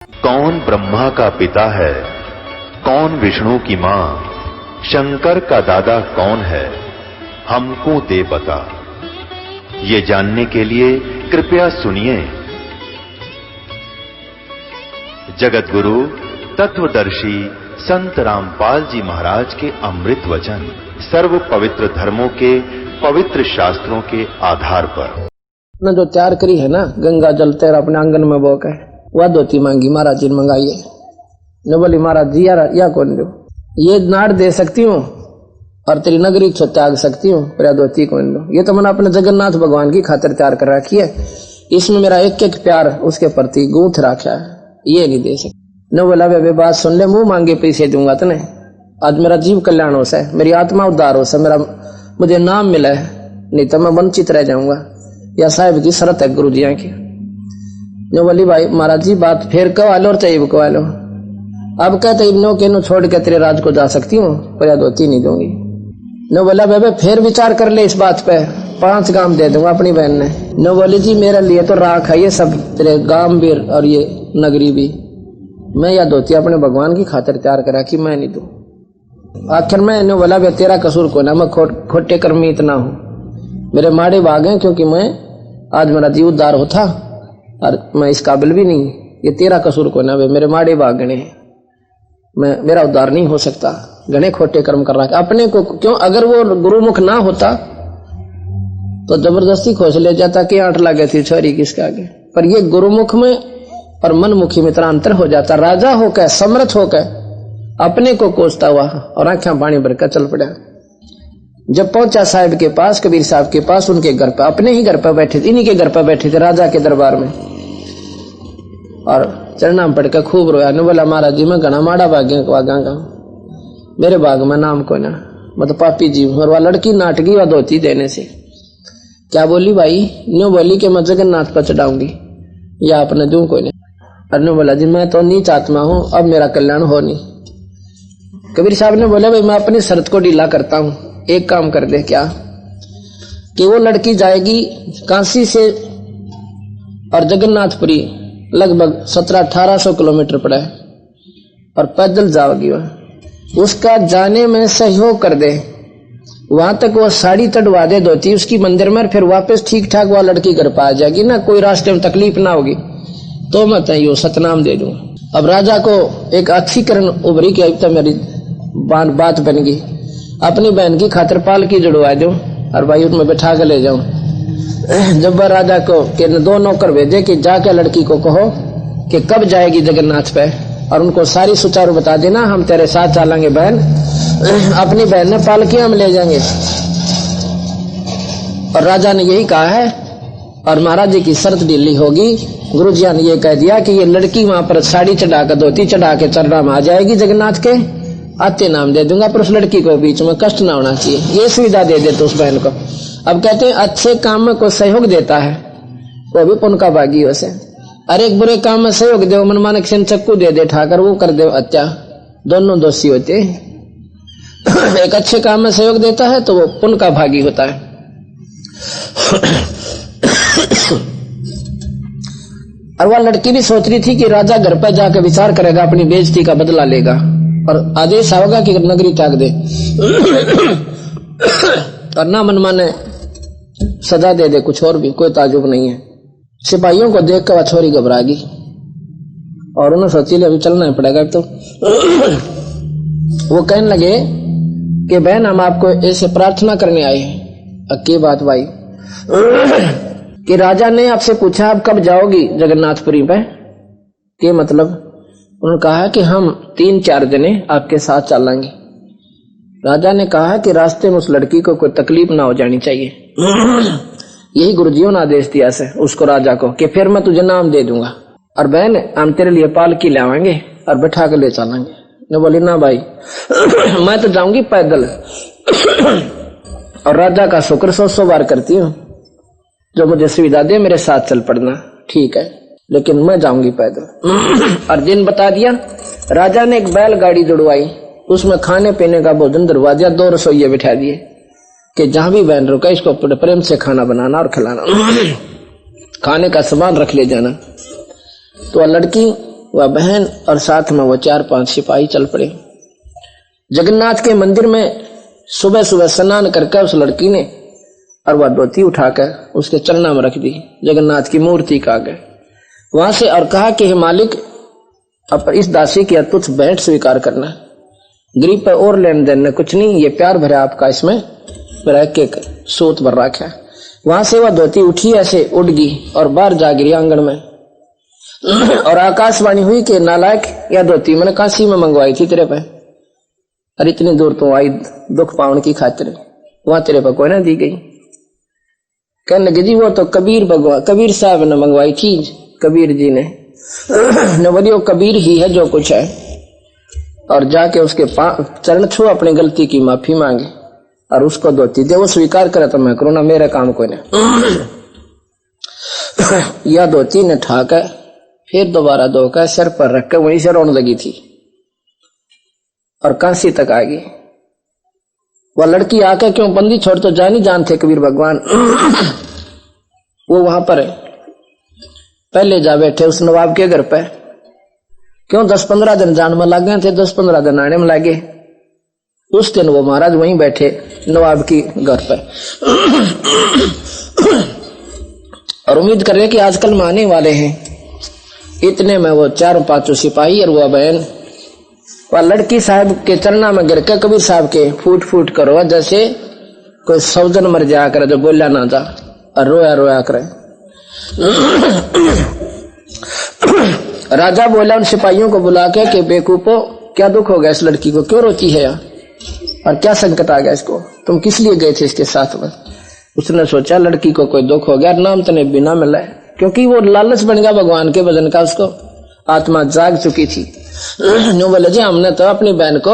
कौन ब्रह्मा का पिता है, कौन विष्णु की मां, शंकर का दादा कौन है, हमको दे बता। ये जानने के लिए कृपया सुनिए। जगत गुरु तत्वदर्शी संत रामपाल जी महाराज के अमृत वचन सर्व पवित्र धर्मों के पवित्र शास्त्रों के आधार पर न जो तैयार करी है ना, गंगा जल तेरा अपने आंगन में बोक है, वह धोती मांगी महाराज जी मंगाइए। न बोली महाराज जी यार या कौन दो, ये नाड़ दे सकती हूँ और तेरी नगरी छो त्याग सकती हूँ, पर धोती कौन दो। ये तो मैंने अपने जगन्नाथ भगवान की खातिर तैयार कर रखी है, इसमें मेरा एक एक प्यार उसके प्रति गूंथ रखा है, ये नहीं दे सकती। न बोला वे बात सुन ले, मुंह मांगे पैसे दूंगा तने, आज मेरा जीव कल्याण हो सा, मेरी आत्मा उद्धार हो सा, मेरा मुझे नाम मिला है, नहीं तो मैं वंचित रह जाऊंगा। या साहिब की शरत है गुरु जी की। जो बोली भाई महाराज जी बात फिर कवा लो और चाहिए कवा लो। अब कहते इब्नो के नो छोड़ के तेरे राज को जा सकती हूँ, पर या धोती नहीं दूंगी। नो बोला बेबे फिर विचार कर ले इस बात पे, 5 गांव दे दूंगा अपनी बहन ने। नो बोली जी मेरे लिए तो राख है ये सब, तेरे गांव भी और ये नगरी भी, मैं या धोती अपने भगवान की खातिर तैयार करा कि मैं नहीं दूं। आखिर में नो बोला बे तेरा कसूर को ना, मैं खोटे कर्मी इतना हूं, मेरे माड़े भाग हैं, क्योंकि मैं आज मेरा जीव उद्धार होता और मैं इस काबिल भी नहीं, ये तेरा कसूर को ना वे, मेरे माड़े भाग गणे, मैं मेरा उद्धार नहीं हो सकता, गणे खोटे कर्म कर रहा अपने को। क्यों? अगर वो गुरुमुख ना होता तो जबरदस्ती खोज ले जाता कि 8 लागे थी छोरी किसके आगे, पर ये गुरुमुख में और मनमुखी में इतना अंतर हो जाता। राजा होकर समर्थ होकर अपने को कोसता हुआ और आंखें पानी भरकर चल पड़ा। जब पहुंचा साहिब के पास, कबीर साहब के पास, उनके घर पर, अपने ही घर पर बैठे थे, इन्हीं के घर पर बैठे थे राजा के दरबार में, और चरणा में पड़कर खूब रोया। ने बोला महाराज जी मैं घना माड़ा भाग्य वागा, मेरे भाग में नाम को ना, मतलब पापी जीव। और वह लड़की नाटकी व धोती देने से क्या बोली भाई, न्यू बोली कि मैं जगन्नाथ पर चढ़ाऊंगी या अपने दूं कोई नहीं। और बोला जी मैं तो नीच आत्मा हूं, अब मेरा कल्याण हो नहीं। कबीर साहब ने बोला भाई मैं अपनी शर्त को ढीला करता हूं, एक काम कर दे क्या, कि वो लड़की जाएगी काशी से और जगन्नाथपुरी लगभग 1700-1800 किलोमीटर पड़ा है, और पैदल जाओगी वह, उसका जाने में सहयोग कर दे, वहां तक वो साड़ी चढ़वा दे धोती उसकी मंदिर में, फिर वापस ठीक ठाक वह लड़की घर पर आ जाएगी ना, कोई रास्ते में तकलीफ ना होगी, तो मैं तय सतनाम दे दूं। अब राजा को एक अच्छी करण उभरी कि अब तो मेरी बात बन गई, अपनी बहन की खातिर पालकी जुड़वा दूं और भाई उनमें बैठा के ले जाऊं। जब वह राजा को के 2 नौकर भेजे कि जाके लड़की को कहो कि कब जाएगी जगन्नाथ पे, और उनको सारी सुचारू बता देना, हम तेरे साथ चलेंगे बहन, अपनी बहन ने पालकी हम ले जाएंगे। और राजा ने यही कहा है, और महाराज जी की शर्त ढीली होगी। गुरु जी ने यह कह दिया कि ये लड़की वहां पर साड़ी चढ़ाकर धोती चढ़ा के चरणा में आ जाएगी जगन्नाथ के, आते नाम दे दूंगा, पर उस लड़की को बीच में कष्ट ना होना चाहिए, ये सुविधा दे देते उस बहन को। अब कहते हैं अच्छे काम में कोई सहयोग देता है वो भी पुण्य का भागी हो से, अरे एक बुरे काम में सहयोग दे, मन मानक से चक्कू दे दे ठाकर, वो कर दे हत्या, दोनों दोषी होते। एक अच्छे काम में सहयोग देता है तो वो पुण्य का भागी होता है। और वह लड़की भी सोच रही थी कि राजा घर पर जाकर विचार करेगा, अपनी बेइज्जती का बदला लेगा और आदेश आएगा कि नगरी त्याग दे, और ना मन माने सजा दे दे, कुछ और भी, कोई ताजुब नहीं है। सिपाहियों को देख कर वह छोरी घबरागी और उन्होंने सोची ले अभी चलना ही पड़ेगा। तो वो कहने लगे कि बहन हम आपको ऐसे प्रार्थना करने आए हैं। की बात भाई? कि राजा ने आपसे पूछा आप कब जाओगी जगन्नाथपुरी पे, के मतलब? उन्होंने कहा कि हम 3-4 जने आपके साथ चलेंगे। राजा ने कहा कि रास्ते में उस लड़की को कोई तकलीफ ना हो जानी चाहिए। यही गुरुजियों ने आदेश दिया से उसको राजा को कि फिर मैं तुझे नाम दे दूंगा, और बहन हम तेरे लिए पालकी ले आवेंगे और बैठा के ले चलेंगे। ने बोली ना भाई मैं तो जाऊंगी पैदल, और राजा का शुक्र 100 बार करती हूँ, जो मुझे सुविधा दे मेरे साथ चल पड़ना, ठीक है, लेकिन मैं जाऊंगी पैदल। और दिन बता दिया। राजा ने एक बैलगाड़ी जुड़वाई, उसमें खाने पीने का भोजन दरवा दिया, 2 रसोइये बिठा दिए कि जहां भी बहन रुका इसको प्रेम से खाना बनाना और खिलाना, खाने का सामान रख ले जाना। तो लड़की वह बहन और साथ में वो 4-5 सिपाही चल पड़े। जगन्नाथ के मंदिर में सुबह सुबह स्नान करके उस लड़की ने और वह धोती उठाकर उसके चरणों में रख दी जगन्नाथ की मूर्ति के आगे। वहां से और कहा कि हे मालिक, अब इस दासी की तुच्छ भेंट स्वीकार करना, गरीब पर और लेन देन कुछ नहीं, ये प्यार भरा आपका इसमें रह के सोत भर रखा है। वहां से वह धोती उठी ऐसे उड़ गई और बाहर जा गिरी आंगन में। और आकाशवाणी हुई कि नालायक, यह धोती मैंने काशी में मंगवाई थी तेरे पे, और इतनी दूर तो आई दुख पावन की खातिर, वहां तेरे पे कोई ना दी गई। कहने लगे जी वो तो कबीर साहब ने मंगवाई थी, कबीर जी ने। न बोलियो कबीर ही है जो कुछ है, और जाके उसके चरण छू, अपनी गलती की माफी मांगे और उसको धोती दे। वो स्वीकार करे तो मैं करूँ ना, मेरे काम कोई ना। यह धोती ने ठाकर फिर दोबारा धोकर सर पर रखकर वहीं से रोने लगी थी और काशी तक आ गई। वह लड़की आकर क्यों बंदी छोड़ तो जा नहीं जानते कबीर भगवान। वो वहां पर पहले जा बैठे उस नवाब के घर पे। क्यों 10-15 दिन जान में लग गए थे, 10-15 दिन आने में लगे। उस दिन वो महाराज वहीं बैठे नवाब की घर पे और उम्मीद कर रहे कि आजकल में आने वाले हैं। इतने में वो 4-5 सिपाही और वह बहन वह लड़की साहब के चरणा में गिर के कबीर साहब के फूट फूट करो, जैसे कोई सौजन मर जा करे जो बोला ना जा, और रोया रोया करे। राजा बोला उन सिपाहियों को बुला के कि बेकूफो, क्या दुख हो गया इस लड़की को, क्यों रोती है यार, और क्या संकट आ गया इसको, तुम किस लिए गए थे इसके साथ में। उसने सोचा लड़की को कोई दुख हो गया, नाम तने बिना मिला, क्योंकि वो लालच बन गया भगवान के भजन का, उसको आत्मा जाग चुकी थी। नो बोले जी हमने तो अपनी बहन को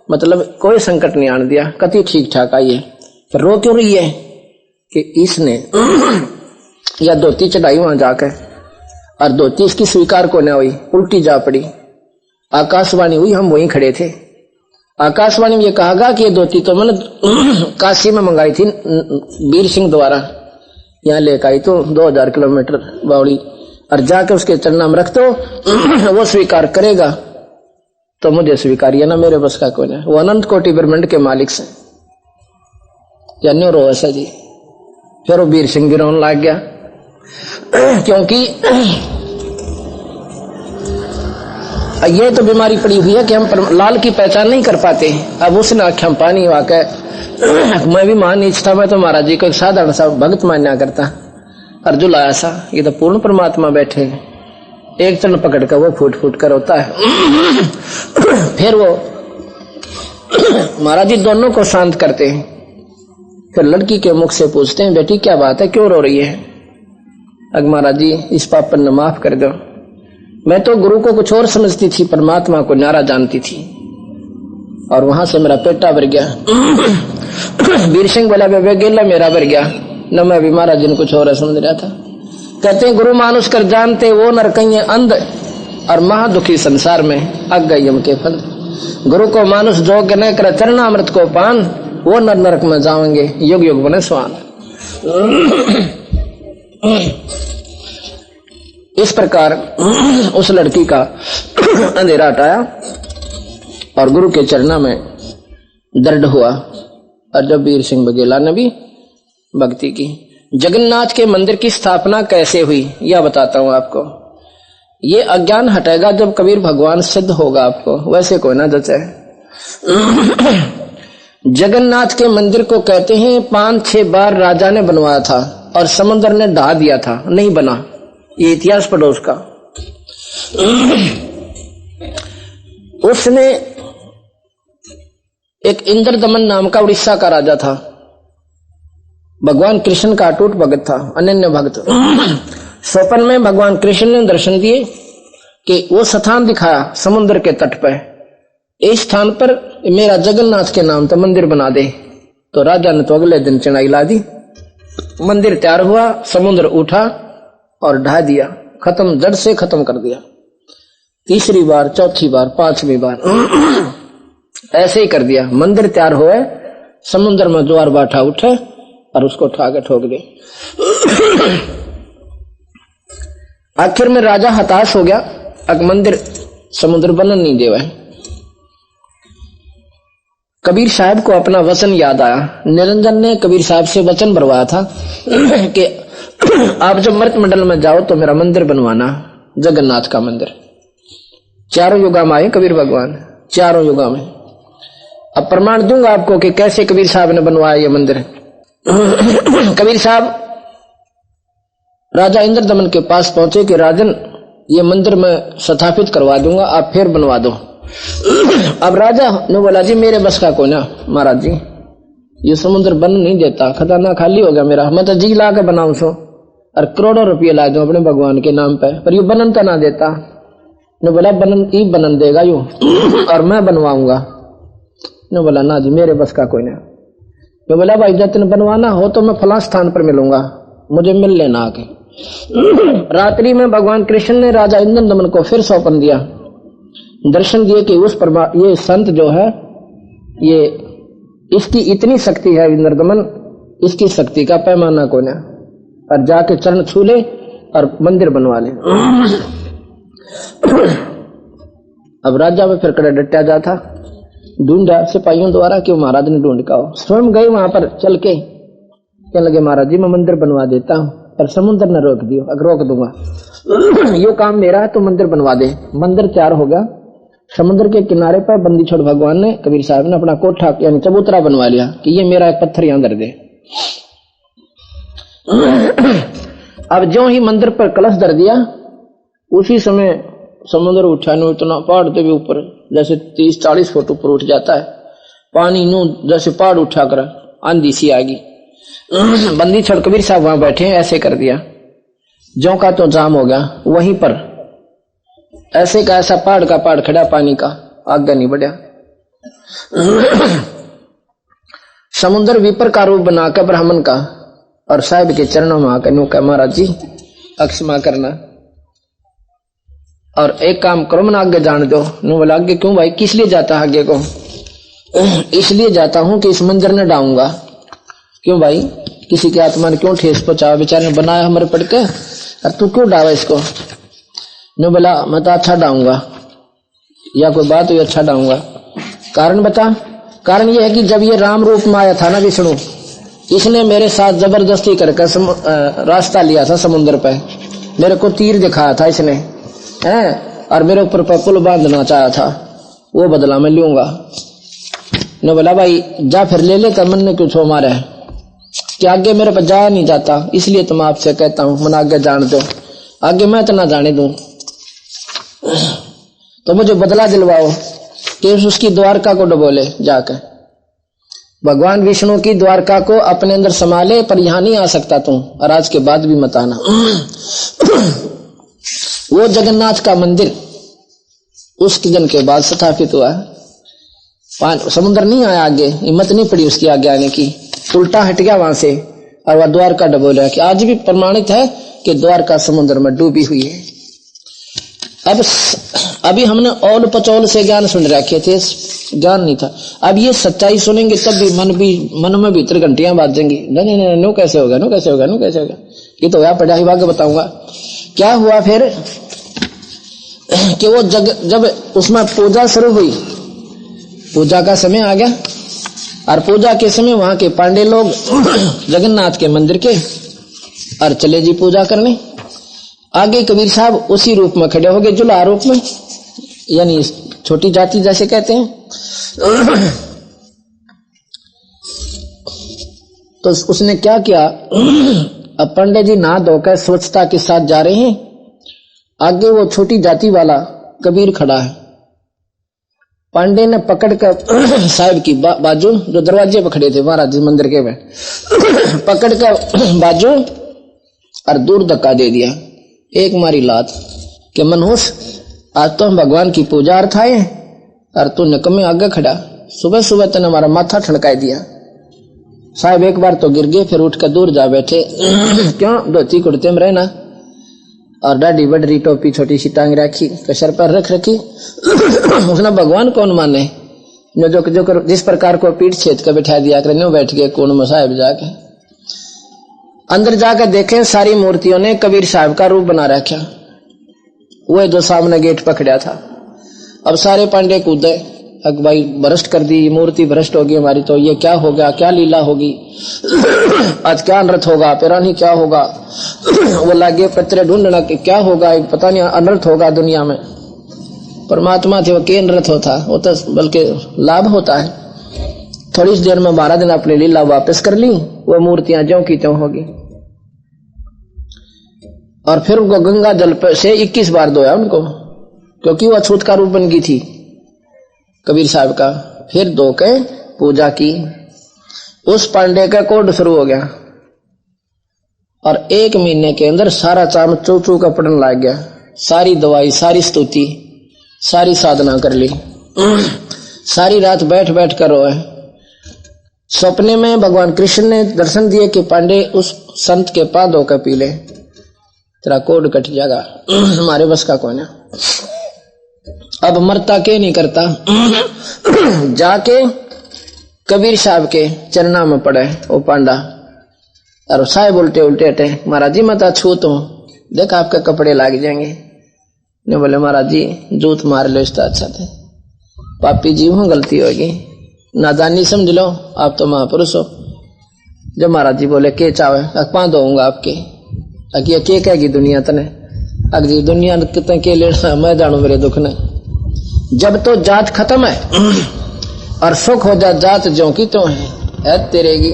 मतलब कोई संकट नहीं आने दिया, कति ठीक ठाक आई है, पर रो क्यों रही है कि इसने या धोती चढ़ाई वहां जाकर, और धोती इसकी स्वीकार को न हुई, उल्टी जा पड़ी। आकाशवाणी हुई, हम वहीं खड़े थे। आकाशवाणी में ये कहा कि ये धोती तो मैंने काशी में मंगाई थी वीर सिंह द्वारा, यहाँ लेकर आई तो 2000 किलोमीटर बावड़ी, और जाके उसके चरणों में रख दो, वो स्वीकार करेगा तो मुझे स्वीकारिए ना, मेरे बस का कोई नहीं। वो अनंत कोटि ब्रह्मांड के मालिक से यानी रो ऐसा जी। फिर वो वीर सिंह भी रोने लग गया, क्योंकि ये तो बीमारी पड़ी हुई है कि हम लाल की पहचान नहीं कर पाते। अब उसने आँखें में पानी वाकर मैं भी मान इच्छा, मैं तो महाराज जी को एक साधारण सा भक्त मान्या करता, और जो लाया सा ये तो पूर्ण परमात्मा बैठे, एक चरण पकड़ कर वो फूट फूट कर होता है। फिर वो महाराज जी दोनों को शांत करते हैं। फिर लड़की के मुख से पूछते हैं, बेटी क्या बात है, क्यों रो रही है। अग महाराज जी इस पापन ने माफ कर दो, मैं तो गुरु को कुछ और समझती थी, परमात्मा को न्यारा जानती थी, और वहां से मेरा पेटा भर गया। वीर सिंह बोला बेबे गेला मेरा भर गया न, मैं भी महाराज जी ने कुछ और समझ रहा था। कहते हैं गुरु मानुष कर जानते वो नरकइये अंध, और महा दुखी संसार में अग गई यम के फल। गुरु को मानुष जोग न कर चरणामृत को पान, वो नर नरक में जाएंगे युग युग बने स्वान। इस प्रकार उस लड़की का अंधेरा हटाया और गुरु के चरणों में दृढ़ हुआ। और जब वीर सिंह बघेला ने भी भक्ति की। जगन्नाथ के मंदिर की स्थापना कैसे हुई यह बताता हूं आपको। ये अज्ञान हटेगा जब कबीर भगवान सिद्ध होगा आपको, वैसे कोई ना जचे। जगन्नाथ के मंदिर को कहते हैं 5-6 बार राजा ने बनवाया था और समुद्र ने ढा दिया था, नहीं बना। ये इतिहास पढ़ो उसका। उसने एक इंद्रदमन नाम का उड़ीसा का राजा था, भगवान कृष्ण का अटूट भक्त था, अनन्य भक्त। स्वप्न में भगवान कृष्ण ने दर्शन दिए कि वो स्थान दिखाया समुद्र के तट पर, इस स्थान पर मेरा जगन्नाथ के नाम तो मंदिर बना दे। तो राजा ने तो अगले दिन चढ़ाई ला दी, मंदिर तैयार हुआ, समुद्र उठा और ढा दिया, खत्म, जड़ से खत्म कर दिया। तीसरी बार, चौथी बार, 5वीं बार ऐसे ही कर दिया। मंदिर तैयार हुए, समुद्र में ज्वार बाठा उठे और उसको ठाके ठोक दे। आखिर में राजा हताश हो गया, अक मंदिर समुद्र बनन नहीं देवा। कबीर साहब को अपना वचन याद आया। निरंजन ने कबीर साहब से वचन भरवाया था कि आप जब मृत मंडल में जाओ तो मेरा मंदिर बनवाना, जगन्नाथ का मंदिर। चारों युगा में आए कबीर भगवान, चारों युगा में। अब प्रमाण दूंगा आपको कि कैसे कबीर साहब ने बनवाया ये मंदिर। कबीर साहब राजा इंद्रदमन के पास पहुंचे कि राजन ये मंदिर मैं स्थापित करवा दूंगा, आप फिर बनवा दो। अब राजा ने बोला जी मेरे बस का कोई ना महाराज जी, ये समुद्र बन नहीं देता, खजाना खाली हो गया मेरा, मैं तो जी ला के बनाऊं सो और करोड़ों रुपये ला दूं अपने भगवान के नाम पे, पर यू बनन तो ना देता। ने बोला बनन ई बनन देगा यू और मैं बनवाऊंगा। ने बोला ना जी मेरे बस का कोई ना। ने बोला भाई जब तेने बनवाना हो तो मैं फला स्थान पर मिलूंगा, मुझे मिल लेना आके। रात्रि में भगवान कृष्ण ने राजा इंद्रदमन को फिर सौंपन दिया, दर्शन दिए कि उस ये संत जो है ये इसकी इतनी शक्ति है इंद्रदमन, इसकी शक्ति का पैमाना कोई ना, और जाके चरण छू ले और मंदिर बनवा ले। अब राजा में फिर कड़ा डटा जाता, ढूंढा सिपाहियों द्वारा कि महाराज ने ढूंढ का हो। स्वयं गए वहां पर चल के, कहने लगे महाराज जी मैं मंदिर बनवा देता हूँ, पर समुद्र ने रोक दियो, अगर रोक दूंगा यो काम मेरा है तो मंदिर बनवा दे। मंदिर तैयार होगा, समुद्र के किनारे पर बंदी छोड़ भगवान ने कबीर साहब ने अपना कोठा यानी चबूतरा बनवा लिया कि ये मेरा एक पत्थर यहां धर दे। अब जो ही मंदिर पर कलश धर दिया, उसी समय समुद्र उठा नो इतना पहाड़ से भी ऊपर, जैसे 30-40 फुट ऊपर उठ जाता है पानी, नू जैसे पहाड़ उठा कर आंधी सी आएगी। बंदी छोड़ कबीर साहब वहां बैठे, ऐसे कर दिया, जो का तो जाम हो गया वहीं पर, ऐसे का ऐसा पहाड़ का पहाड़ खड़ा, पानी का आगे नहीं बढ़ा। समुद्र विपर का रूप बनाकर ब्राह्मण का और साहिब के चरणों में आकर नो कहा महाराज जी अक्षमा करना और एक काम करो मन आगे जान दो। नो बोला आगे क्यों भाई, किस लिए जाता है आगे को? इसलिए जाता हूं कि इस मंदिर ने डाऊंगा। क्यों भाई, किसी की आत्मा ने क्यों ठेस पहुंचा, बेचारे ने बनाया हमारे पढ़ के, और तू क्यों डावा इसको? नो बोला मैं तो अच्छा डाऊंगा, या कोई बात हुई अच्छा डाऊंगा। कारण बता? कारण यह है कि जब ये राम रूप में आया था ना विष्णु, इसने मेरे साथ जबरदस्ती करके रास्ता लिया था समुद्र पे, मेरे को तीर दिखाया था इसने हैं, और मेरे ऊपर पर पुल बांधना चाहा था, वो बदला मैं लूंगा। ने बोला भाई जा फिर ले ले कर, मन ने क्यों छो मारे कि आगे मेरे पर जाया नहीं जाता, इसलिए तो मैं आपसे कहता हूं मन आगे जान दो, आगे मैं तो ना जाने दूं, तो मुझे बदला दिलवाओ कि उसकी द्वारका को डबोले जाकर। भगवान विष्णु की द्वारका को अपने अंदर संभाले, पर यहां नहीं आ सकता तुम, और आज के बाद भी मत आना। वो जगन्नाथ का मंदिर उसके दिन के बाद स्थापित हुआ। समुद्र नहीं आया आगे, हिम्मत नहीं पड़ी उसकी आगे आने की, उल्टा हट गया वहां से, और वह द्वारका डबोला कि आज भी प्रमाणित है कि द्वारका समुद्र में डूबी हुई है। अब अभी हमने औल पचौल से ज्ञान सुन रखे थे, ज्ञान नहीं था। अब ये सच्चाई सुनेंगे तब भी मन में भीतर घंटियां बाजेंगी, नहीं नहीं नो कैसे होगा, नो कैसे होगा, नो कैसे होगा। ये तो यार पढ़ा ही आगे बताऊंगा क्या हुआ फिर कि वो जब उसमें पूजा शुरू हुई, पूजा का समय आ गया, और पूजा के समय वहां के पांडे लोग जगन्नाथ के मंदिर के और चले जी पूजा करने। आगे कबीर साहब उसी रूप में खड़े हो गए, जुला रूप में, यानी छोटी जाति जैसे कहते हैं। तो उसने क्या किया, अब पंडित जी नहा धोकर स्वच्छता के साथ जा रहे हैं, आगे वो छोटी जाति वाला कबीर खड़ा है। पांडे ने पकड़कर साहब की बाजू, जो दरवाजे पर खड़े थे महाराज मंदिर के में, पकड़कर बाजू और दूर धक्का दे दिया, एक मारी लात कि मनहूस आज तो हम भगवान की पूजा अर्थ आए और तू निकम्मे आगे खड़ा, सुबह सुबह तने हमारा माथा ठनकाई दिया। साहब एक बार तो गिर गए, फिर उठकर दूर जा बैठे। क्यों, धोती कुर्ते में रहना और दाढ़ी बडरी टोपी छोटी सी टांग रखी, सर पर रख रखी। उसने भगवान कौन माने, जो जिस प्रकार को पीठ छेद कर बैठा दिया कर, बैठ गए कोण में साहब जाके। अंदर जाकर देखें सारी मूर्तियों ने कबीर साहब का रूप बना रखा, वो जो सामने गेट पकड़ा था। अब सारे पांडे कूदे, अब भाई भ्रष्ट कर दी, मूर्ति भ्रष्ट होगी हमारी, तो ये क्या हो गया, क्या लीला होगी, आज क्या अनर्थ होगा, पिरानी क्या होगा। वो लागे पत्रे ढूंढना कि क्या होगा, पता नहीं अनर्थ होगा दुनिया में। परमात्मा थे वो के अनर्थ होता, वो तो बल्कि लाभ होता है। थोड़ी सी देर में 12 दिन अपनी लीला वापस कर ली, वो मूर्तियां ज्यों की त्यों होगी। और फिर उनको गंगा जल से 21 बार धोया उनको, क्योंकि वो अछूत का रूप बन गई थी कबीर साहब का। फिर धो के पूजा की। उस पांडे का कोड शुरू हो गया और 1 महीने के अंदर सारा चाम चू चू का पड़न लग गया। सारी दवाई, सारी स्तुति, सारी साधना कर ली। सारी रात बैठ बैठ कर रोए। सपने में भगवान कृष्ण ने दर्शन दिए कि पांडे उस संत के पांव धोकर पी ले, तेरा कोड कट जाएगा। हमारे बस का कौन है, अब मरता के नहीं करता। जाके कबीर साहब के चरणा में पड़े वो पांडा, और साहब उल्टे उल्टे हटे, महाराज जी मैं तो छूत हूं, देख आपके कपड़े लाग जाएंगे। ने बोले महाराज जी जूत मार लो, इसका अच्छा थे, पापी जीव हूं, गलती होगी, नादानी समझ लो, आप तो महापुरुष हो। जब महाराज जी बोले के चावे, पांव धोऊंगा आपके। अकिया के कहेगी दुनिया तने, अग जी दुनिया कितने के लेना, मैं जानू मेरे दुख ने। जब तो जात खत्म है और सुख हो जा जात ज्यों की त्यों है तेरेगी।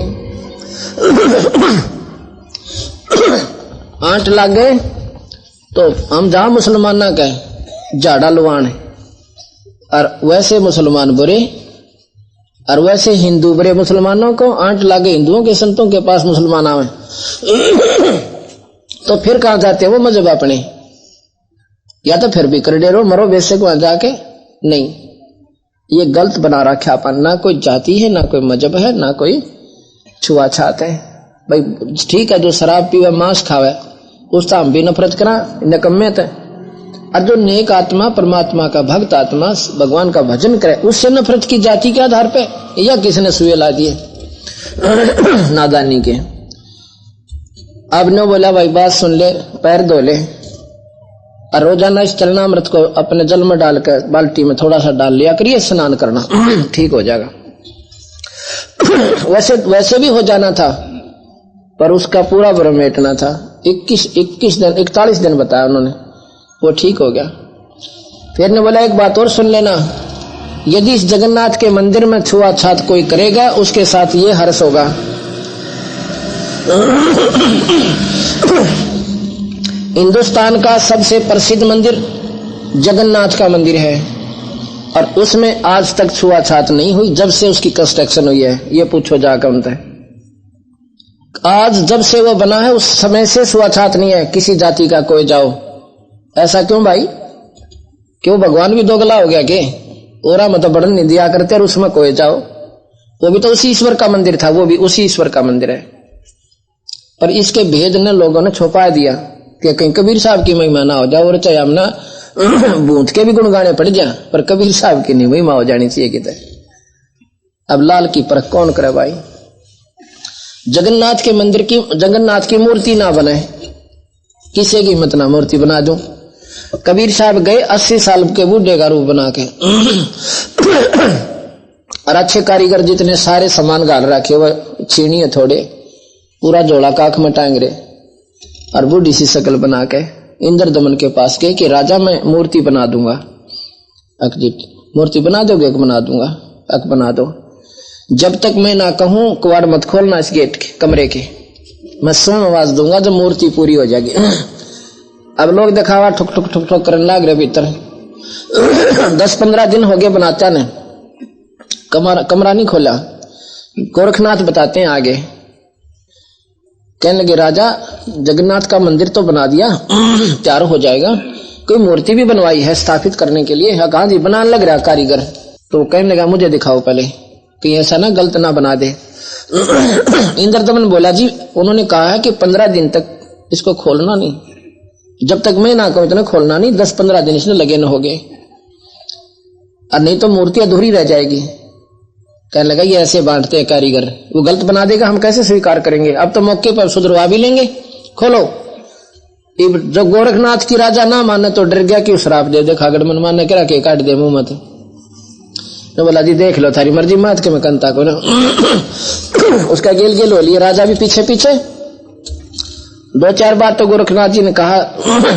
आंट लग गए तो हम जहां मुसलमाना कहे झाड़ा लुवान है, और वैसे मुसलमान बुरे और वैसे हिंदू बुरे। मुसलमानों को आंट लागे हिंदुओं के संतों के पास मुसलमान आवे तो फिर कहां जाते हैं वो मजहब अपने, या तो फिर भी कर डेरो मरो वैसे को जाके नहीं। ये गलत बना रखा अपन, ना कोई जाति है, ना कोई मजहब है, ना कोई छुआछात है। भाई ठीक है जो शराब पीवे मांस खावे उसका हम भी नफरत करा, नकम्मे थे। और जो नेक आत्मा परमात्मा का भक्त आत्मा भगवान का भजन करे उससे नफरत की जाति के आधार पे, या किसने सुए ला दिए नादानी के। अब ने बोला भाई बात सुन ले, पैर धो ले, और रोजाना इस चरणामृत को अपने जल में डालकर बाल्टी में थोड़ा सा डाल लिया करिए, स्नान करना ठीक हो जाएगा। वैसे भी हो जाना था, पर उसका पूरा भ्रम मिटना था। 41 दिन बताया उन्होंने, वो ठीक हो गया। फिर ने बोला एक बात और सुन लेना, यदि इस जगन्नाथ के मंदिर में छुआछात कोई करेगा उसके साथ ये हर्ष होगा। हिंदुस्तान का सबसे प्रसिद्ध मंदिर जगन्नाथ का मंदिर है, और उसमें आज तक छुआछात नहीं हुई जब से उसकी कंस्ट्रक्शन हुई है। ये पूछो जाकर उनसे, आज जब से वो बना है उस समय से छुआछात नहीं है किसी जाति का कोई जाओ। ऐसा क्यों भाई, क्यों भगवान भी दोगला हो गया के? ओरा मत बढ़न नहीं दिया करते और उसमें कोई जाओ, वो भी तो उसी ईश्वर का मंदिर था, वो भी उसी ईश्वर का मंदिर है। पर इसके भेद ने लोगों ने छुपा दिया कि कहीं कबीर साहब की महिमा ना हो जाए, और चाहे हमना बूंद के भी गुणगाने पड़ जाए, पर कबीर साहब की नहीं महिमा हो जानी चाहिए कितने। अब लाल की परख कौन करे भाई? जगन्नाथ के मंदिर की, जगन्नाथ की मूर्ति ना बने, किसी की हिम्मत ना मूर्ति बना दूं। कबीर साहब गए 80 साल के बूढ़े का रूप बना के, और अच्छे कारीगर जितने सारे सामान गाल रखे, वो छीनी है थोड़े, पूरा जोड़ा काख में टांग रहे, और बूढ़ी सी शकल बना के इंद्र दमन के पास गए कि राजा मैं मूर्ति बना दूंगा। अकजीत मूर्ति बना दोगे? बना दूंगा। अक बना दो, जब तक मैं ना कहूं कुआड़ मत खोलना इस गेट के कमरे के, मैं स्वयं आवाज दूंगा जब मूर्ति पूरी हो जाएगी। अब लोग दिखावा ठुक ठुक ठुक ठुक करने लग रहे भीतर। 10-15 दिन हो गए बनाता ने कमरा नहीं खोला। गोरखनाथ बताते हैं आगे, कहने लगे राजा जगन्नाथ का मंदिर तो बना दिया, तैयार हो जाएगा, कोई मूर्ति भी बनवाई है स्थापित करने के लिए? कहा जी बनाने लग रहा कारीगर। तो कहने लगा मुझे दिखाओ पहले, कहीं ऐसा ना गलत ना बना दे। इंद्रदमन बोला जी उन्होंने कहा है कि 15 दिन तक इसको खोलना नहीं, जब तक मैं ना कहूं इतना खोलना नहीं, 10-15 दिन इसने लगे न हो गए, और नहीं तो मूर्ति अधूरी रह जाएगी। कहने लगा ये ऐसे बांटते हैं कारीगर, वो गलत बना देगा हम कैसे स्वीकार करेंगे? अब तो मौके पर सुधरवा भी लेंगे, खोलो। जो गोरखनाथ की राजा ना माने तो डर गया कि श्राप दे दे, खागड़ मन माने करा के काट दे मुंह मत। तो बोला जी देख लो थारी मर्जी मात के मैं कंता को ना। उसका गेल गेल हो लिया, राजा भी पीछे पीछे। 2-4 बार तो गोरखनाथ जी ने कहा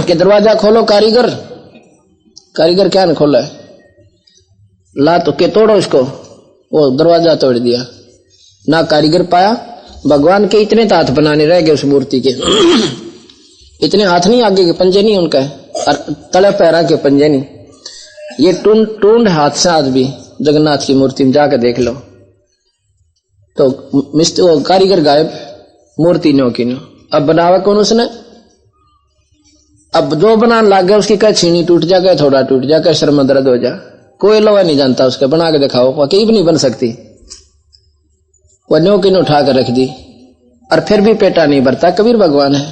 कि दरवाजा खोलो कारीगर। कारीगर क्या न खोला है, ला तो के तोड़ो इसको। वो दरवाजा तोड़ दिया ना, कारीगर पाया। भगवान के इतने हाथ बनाने रह गए उस मूर्ति के। इतने हाथ नहीं, आगे के पंजे नहीं उनका, और तले पैरा के पंजे नहीं। ये टूंड हाथ से आज भी जगन्नाथ की मूर्ति में जाकर देख लो तो वो कारीगर गायब, मूर्ति नो की नो। अब बनावा कौन उसने? अब जो बनाने लग गया उसकी कह छीनी टूट जा, कह थोड़ा टूट जा, कह सर में दर्द हो जा। कोई लोहा नहीं जानता उसका, बना के दिखाओ, वकीब नहीं बन सकती। वो नो की नो उठा कर रख दी और फिर भी पेटा नहीं भरता। कबीर भगवान है।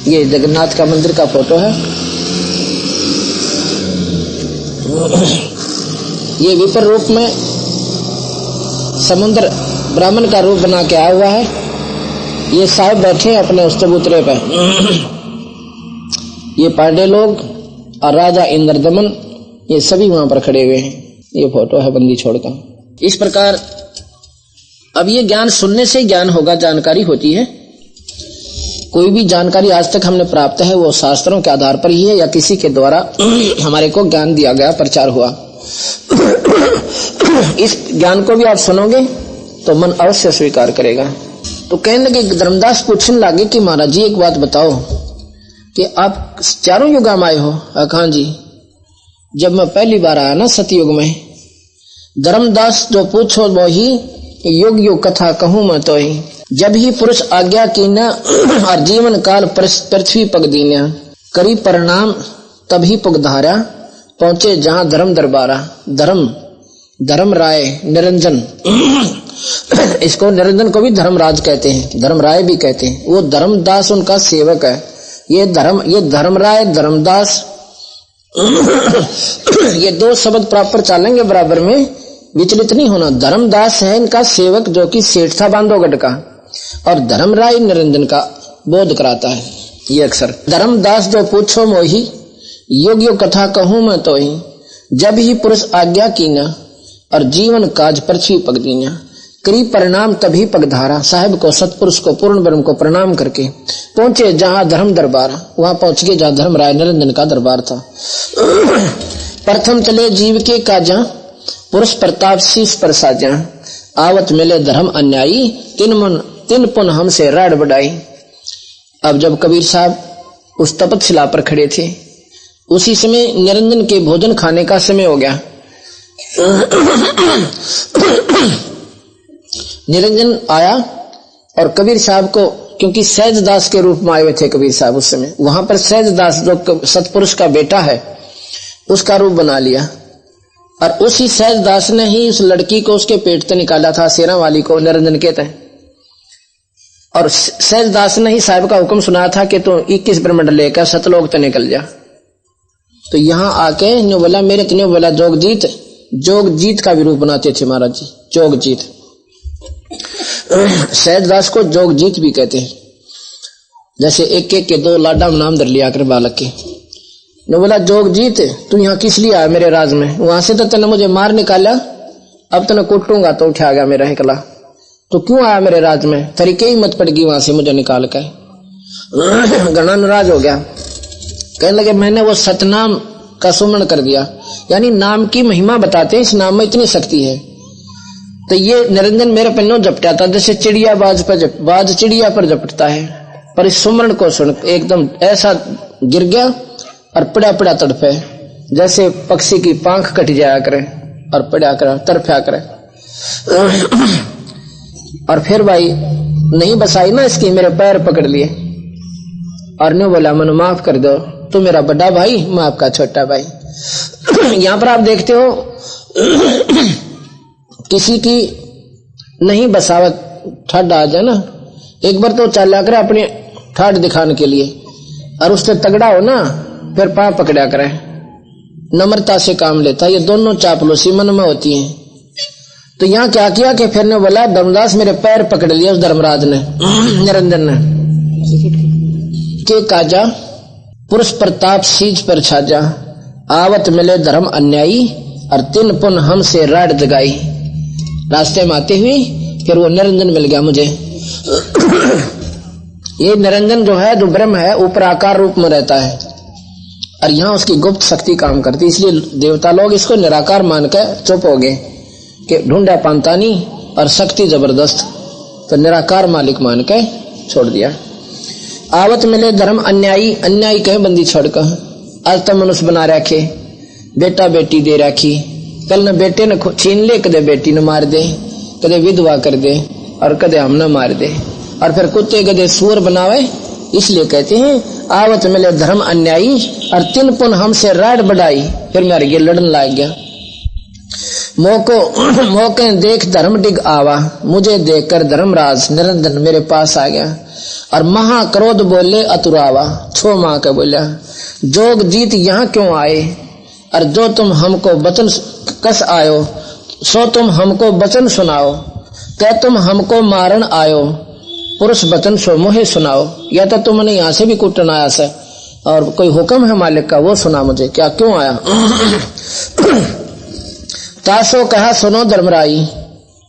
ये जगन्नाथ का मंदिर का फोटो है। ये विपर रूप में समुद्र ब्राह्मण का रूप बना के आया हुआ है। ये साहब बैठे हैं अपने उस चबूतरे पर। ये पांडे लोग और राजा इंद्रदमन ये सभी वहां पर खड़े हुए हैं। ये फोटो है बंदी छोड़कर। इस प्रकार अब ये ज्ञान सुनने से ज्ञान होगा, जानकारी होती है। कोई भी जानकारी आज तक हमने प्राप्त है वो शास्त्रों के आधार पर ही है या किसी के द्वारा हमारे को ज्ञान दिया गया, प्रचार हुआ। इस ज्ञान को भी आप सुनोगे तो मन अवश्य स्वीकार करेगा। तो कहने लगे, धर्मदास पूछने लगे कि महाराज जी एक बात बताओ कि आप चारों युग में आए हो? हाँ जी। जब मैं पहली बार आया ना सतयुग में, धर्मदास जो पूछो वो ही युग युग कथा कहूं मैं तो ही। जब ही पुरुष आज्ञा की न और जीवन काल पृथ्वी पग दीन्या, करी परिणाम तभी पुगधारा, पहुंचे जहां धर्म दरबारा। धर्म राय निरंजन इसको निरंजन को भी धर्मराज कहते हैं, धर्म राय भी कहते हैं। वो धर्मदास उनका सेवक है। ये धर्म राय धर्मदास ये 2 शब्द प्रॉपर चलेंगे, बराबर में विचलित नहीं होना। धर्मदास है इनका सेवक जो कि सेठ था बांधवगढ़ का, और धर्म राय निरंजन का बोध कराता है। ये अक्षर धर्मदास जो पूछो मोही, युग युग कथा कहूं मैं तो ही। जब ही पुरुष आज्ञा कीना और जीवन काज पृथ्वी पग दीना, करी परिणाम तभी पगधारा। साहिब को, सतपुरुष को, पूर्ण ब्रह्म को प्रणाम करके पहुंचे जहां धर्म दरबार। वहां पहुंच गए जहां धर्म राय निरंजन का दरबार था। प्रथम चले जीव के काजा, पुरुष प्रताप शीश पर साजा। आवत मिले धर्म अन्यायी, तिन पुन हमसे राड बढ़ाई। अब जब कबीर साहब उस तपतशिला पर खड़े थे, उसी समय निरंजन के भोजन खाने का समय हो गया। निरंजन आया और कबीर साहब को, क्योंकि सहजदास के रूप में आए हुए थे कबीर साहब उस समय, वहां पर सहजदास जो सतपुरुष का बेटा है उसका रूप बना लिया। और उसी सहजदास ने ही उस लड़की को उसके पेट से निकाला था, सेना वाली को, निरंजन कहते हैं। और सहजदास ने ही साहब का हुक्म सुना था कि तू 21 ब्रह्मंड लेकर सतलोक तो निकल जा। तो यहां आके न्यू बोला, मेरे तो न्यू बोला जोगजीत का भी रूप बनाते थे महाराज जी। जोगजीत, सहजदास को जोगजीत भी कहते हैं। जैसे एक एक के 2 लाडा में नाम धर लिया कर बालक के। ने बोला, जोगजीत तू यहाँ किस लिए आया मेरे राज में? वहां से तो तने मुझे मार निकाला, अब तने कूटूंगा तो उठा गया मेरा हिकला। तो क्यों आया मेरे राज में? तरीके ही मत पड़गी वहां से मुझे निकाल कर। घना नाराज हो गया, कहने लगे मैंने वो सतनाम का सुमरण कर दिया। यानी नाम की महिमा बताते हैं, इस नाम में इतनी शक्ति है। तो ये निरंजन मेरे पन्नों झपटा था, जैसे चिड़िया बाज चिड़िया पर झपटता है। पर इस सुमरण को सुन एकदम ऐसा गिर गया और पड़ा तड़पे, जैसे पक्षी की पांख कट जाया करे और पड़ा करे, तड़फा करे। और फिर भाई नहीं बसाई ना इसकी, मेरे पैर पकड़ लिए और ने बोला, मन माफ कर दो, तू मेरा बड़ा भाई, मैं आपका छोटा भाई। यहां पर आप देखते हो किसी की नहीं बसावत ठाड आ जाए ना, एक बार तो चला करे अपने ठाड दिखाने के लिए, और उससे तगड़ा हो ना फिर पांव पकड़ा करे, नम्रता से काम लेता। ये दोनों चापलूसी मन में होती हैं। तो यहाँ क्या किया कि फिर ने बोला धर्मदास मेरे पैर पकड़ लिया उस धर्मराज ने निरंजन ने के काजा पुरुष प्रताप सीज पर छाजा आवत मिले धर्म अन्यायी और तीन पुन हमसे राड जगाई। रास्ते में आते हुए फिर वो निरंजन मिल गया मुझे। ये निरंजन जो है, जो ब्रह्म है, ऊपर आकार रूप में रहता है और यहाँ उसकी गुप्त शक्ति काम करती, इसलिए देवता लोग इसको निराकार मान के चुप हो गए कि ढूंढा पानता नहीं और शक्ति जबरदस्त, तो निराकार मालिक मान के छोड़ दिया। आवत मिले धर्म अन्यायी, अन्यायी कहे बंदी छोड़कर आज तक मनुष्य बना रखे, बेटा बेटी दे रखी, कल न बेटे न छीन ले, कदे बेटी न मार दे, कदे विधवा कर दे और कदे हम न मार दे, और फिर कुत्ते गधे सूअर बनावे। इसलिए कहते हैं आवत मिले धर्म अन्यायी और तीन पुन हमसे राड बढ़ाई। फिर मेरे ये लड़न लाग गया। मौके देख धर्म डिग आवा, मुझे देखकर धर्मराज निरंजन मेरे पास आ गया और महाक्रोध बोले अतुरावा। छो माँ के बोला जोग जीत यहाँ क्यों आए, और जो तुम हमको वचन कस आयो सो तुम हमको वचन सुनाओ, क्या तुम हमको मारन आयो पुरुष वचन सो मोहे सुनाओ। या तो तुमने यहाँ से भी कुटन आया से और कोई हुक्म है मालिक का वो सुना मुझे, क्या क्यों आया। तासो कहा सुनो धर्मराई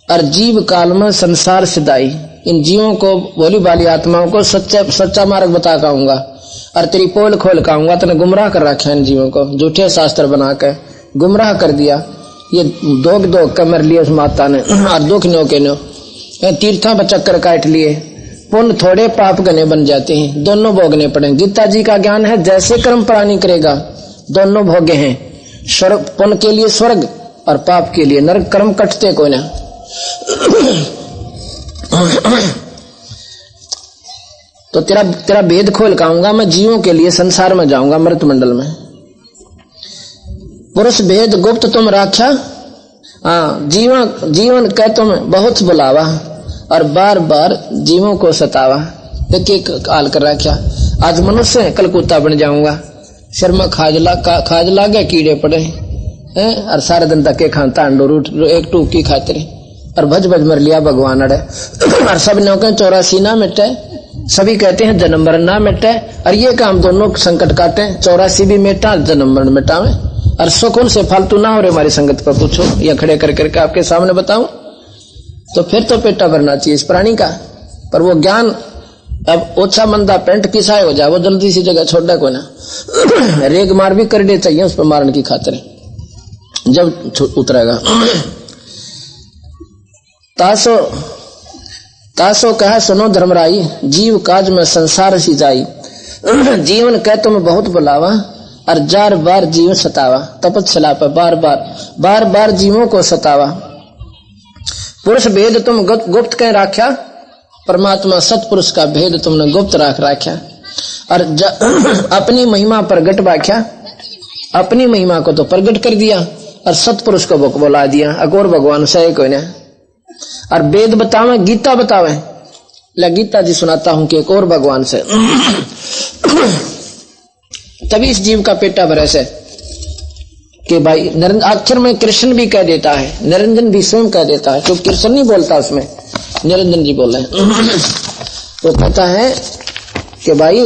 और जीव काल में संसार सिदाई। इन जीवों को भोली भाली आत्माओं को सच्चा मार्ग बता कहूंगा और तेरी पोल खोल कहूंगा। तने गुमराह कर रखा है इन जीवों को, झूठे शास्त्र बना के गुमराह कर दिया। ये दो कमर लिए उस माता ने और दुख नो के नो तीर्था पर चक्कर काट लिए, पुण्य थोड़े पाप घने बन जाते हैं, दोनों भोगने पड़े। गीता जी का ज्ञान है जैसे कर्म प्राणी करेगा दोनों भोगे हैं, स्वर्ग पुण्य के लिए स्वर्ग और पाप के लिए नरक। कर्म कटते कोई ना। तो तेरा भेद खोल कहूंगा मैं, जीवों के लिए संसार में जाऊंगा मृत मंडल में। पुरुष भेद गुप्त तुम राख्या, जीवन कह तुम बहुत बुलावा और बार बार जीवों को सतावा। एक काल कर रखा, आज मनुष्य कल कुत्ता बन जाऊंगा, शर्मा खाज लागे कीड़े पड़े हैं और सारे दिन धक्के खाता अंडो रूट एक टूकी खाते और भज मर लिया भगवान अड़े। और सब ने 84 ना मिटे, सभी कहते हैं जन्म मरण ना मिटे, और ये काम दोनों संकट काटे। 84 भी मिटा, जन्म मरण मिटावे और सुकून से फालतू ना हो रहे। हमारी संगत पर पूछो या खड़े करके आपके सामने बताऊं तो फिर तो पेटा भरना चाहिए इस प्राणी का। पर वो ज्ञान अब ओछा मंदा पेंट किसाए हो जाए, वो जल्दी सी जगह छोड़ को ना रेग मार भी कर दे चाहिए उस पर मारने की खातिर जब उतरेगा। तासो कहा सुनो धर्मराई, जीव काज में संसार सी जाई। जीवन कह तुम बहुत बुलावा और जार बार जीव सतावा। तपस्या पर बार बार जीवों को सतावा। पुरुष भेद तुम गुप्त कह राख्या, परमात्मा सतपुरुष का भेद तुमने गुप्त राख्या और अपनी महिमा प्रगट बाख्या। अपनी महिमा को तो प्रगट कर दिया और सतपुरुष को बोला दिया। अगोर भगवान से कोई ना। और वेद बतावे, गीता बतावे, गीता जी सुनाता हूं कि एक और भगवान से। तभी इस जीव का पेटा भरे से कि भाई आखिर में कृष्ण भी कह देता है, निरंजन भी स्वयं कह देता है, तो कृष्ण नहीं बोलता उसमें, निरंजन जी बोल रहे हैं। तो कहता है कि भाई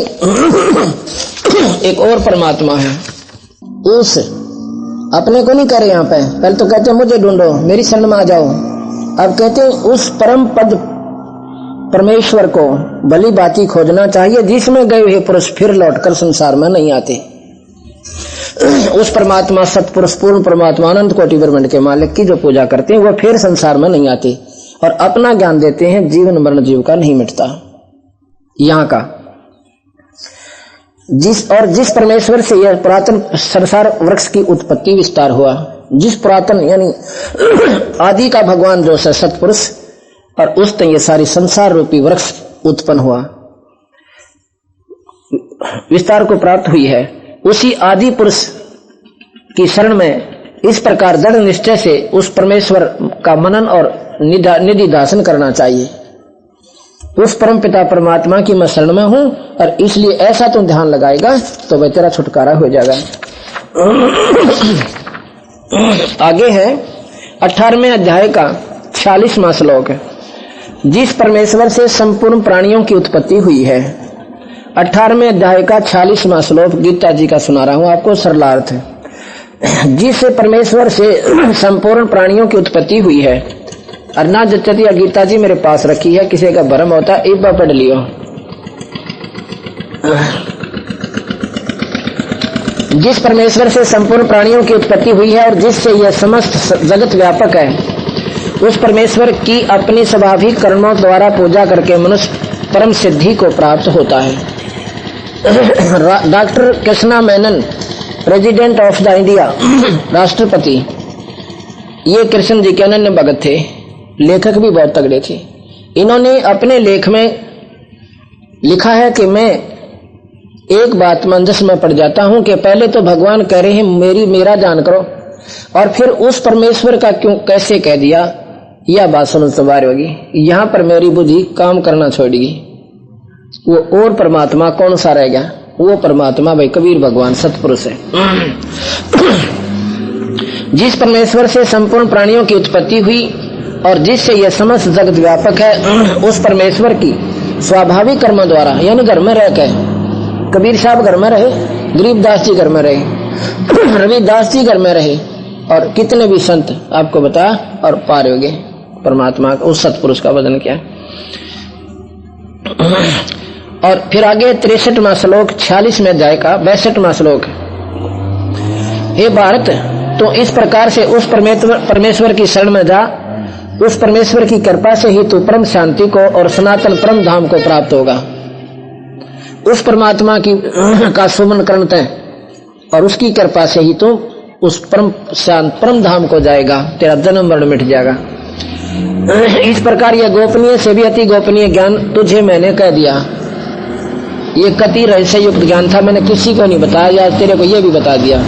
एक और परमात्मा है, उस अपने को नहीं करे यहाँ पे। पहले तो कहते हैं मुझे ढूंढो, मेरी शरण में आ जाओ। अब कहते हैं उस परम पद परमेश्वर को भली भांति खोजना चाहिए जिसमें गए हुए पुरुष फिर लौटकर संसार में नहीं आते। उस परमात्मा सतपुरुष पूर्ण परमात्मा अनंत कोटि ब्रह्मांड के मालिक की जो पूजा करते हैं वो फिर संसार में नहीं आते और अपना ज्ञान देते हैं। जीवन मरण जीव का नहीं मिटता यहाँ का। जिस परमेश्वर से यह पुरातन संसार वृक्ष की उत्पत्ति विस्तार हुआ, जिस पुरातन यानी आदि का भगवान जो है सतपुरुष, और उस तक ये सारी संसार रूपी वृक्ष उत्पन्न हुआ, विस्तार को प्राप्त हुई है। उसी आदि पुरुष की शरण में इस प्रकार दृढ़ निश्चय से उस परमेश्वर का मनन और निधि दासन करना चाहिए। उस परम पिता परमात्मा की मैं शरण में हूं और इसलिए ऐसा तो ध्यान लगाएगा तो वह तेरा छुटकारा हो जाएगा। आगे है 18वें अध्याय का 46वां श्लोक है। जिस परमेश्वर से संपूर्ण प्राणियों की उत्पत्ति हुई है। 18वें अध्याय का 46वां श्लोक गीता जी का सुना रहा हूं आपको सरलार्थ। जिस परमेश्वर से संपूर्ण प्राणियों की उत्पत्ति हुई है। अर्ना जचतिया गीता जी मेरे पास रखी है, किसी का भ्रम होता है एक बार पढ़ लियो। जिस परमेश्वर से संपूर्ण प्राणियों की उत्पत्ति हुई है और जिससे यह समस्त जगत व्यापक है, उस परमेश्वर की अपनी स्वाभाविक कर्मों द्वारा पूजा करके मनुष्य परम सिद्धि को प्राप्त होता है। Doctor Krishna Menon, president of the India, राष्ट्रपति, ये कृष्ण जी के अनन्य भगत थे, लेखक भी बहुत तगड़े थे। इन्होंने अपने लेख में लिखा है कि मैं एक बात मंजस में पड़ जाता हूं कि पहले तो भगवान कह रहे हैं मेरा जान करो, और फिर उस परमेश्वर का क्यों कैसे कह दिया, यह बात समझ तो बाहर होगी। यहां पर मेरी बुद्धि काम करना छोड़ेगी। वो और परमात्मा कौन सा रह गया? वो परमात्मा भाई कबीर भगवान सतपुरुष है। जिस परमेश्वर से संपूर्ण प्राणियों की उत्पत्ति हुई और जिससे यह समस्त जगत व्यापक है, उस परमेश्वर की स्वाभाविक कर्मों द्वारा, यानी घर में रह के, कबीर साहब घर में रहे, गरीबदास जी घर में रहे, रविदास जी घर में रहे, और कितने भी संत आपको बता और पार हो गए परमात्मा का, उस सतपुरुष का वजन क्या है। और फिर आगे 63वां श्लोक 46वें अध्याय का 62वां श्लोक। हे भारत, तो इस प्रकार से उस परमेश्वर की शरण में जा, उस परमेश्वर की कृपा से ही तू परम शांति को और सनातन परम धाम को प्राप्त होगा। उस परमात्मा की का सुमन करते हैं और उसकी कृपा से ही तू उस परम शांत परम धाम को जाएगा, तेरा जन्म मरण मिट जाएगा। इस प्रकार यह गोपनीय से भी अति गोपनीय ज्ञान तुझे मैंने कह दिया। ये कति रहस्य युक्त ज्ञान था, मैंने किसी को नहीं बताया, या तेरे को ये भी बता दिया।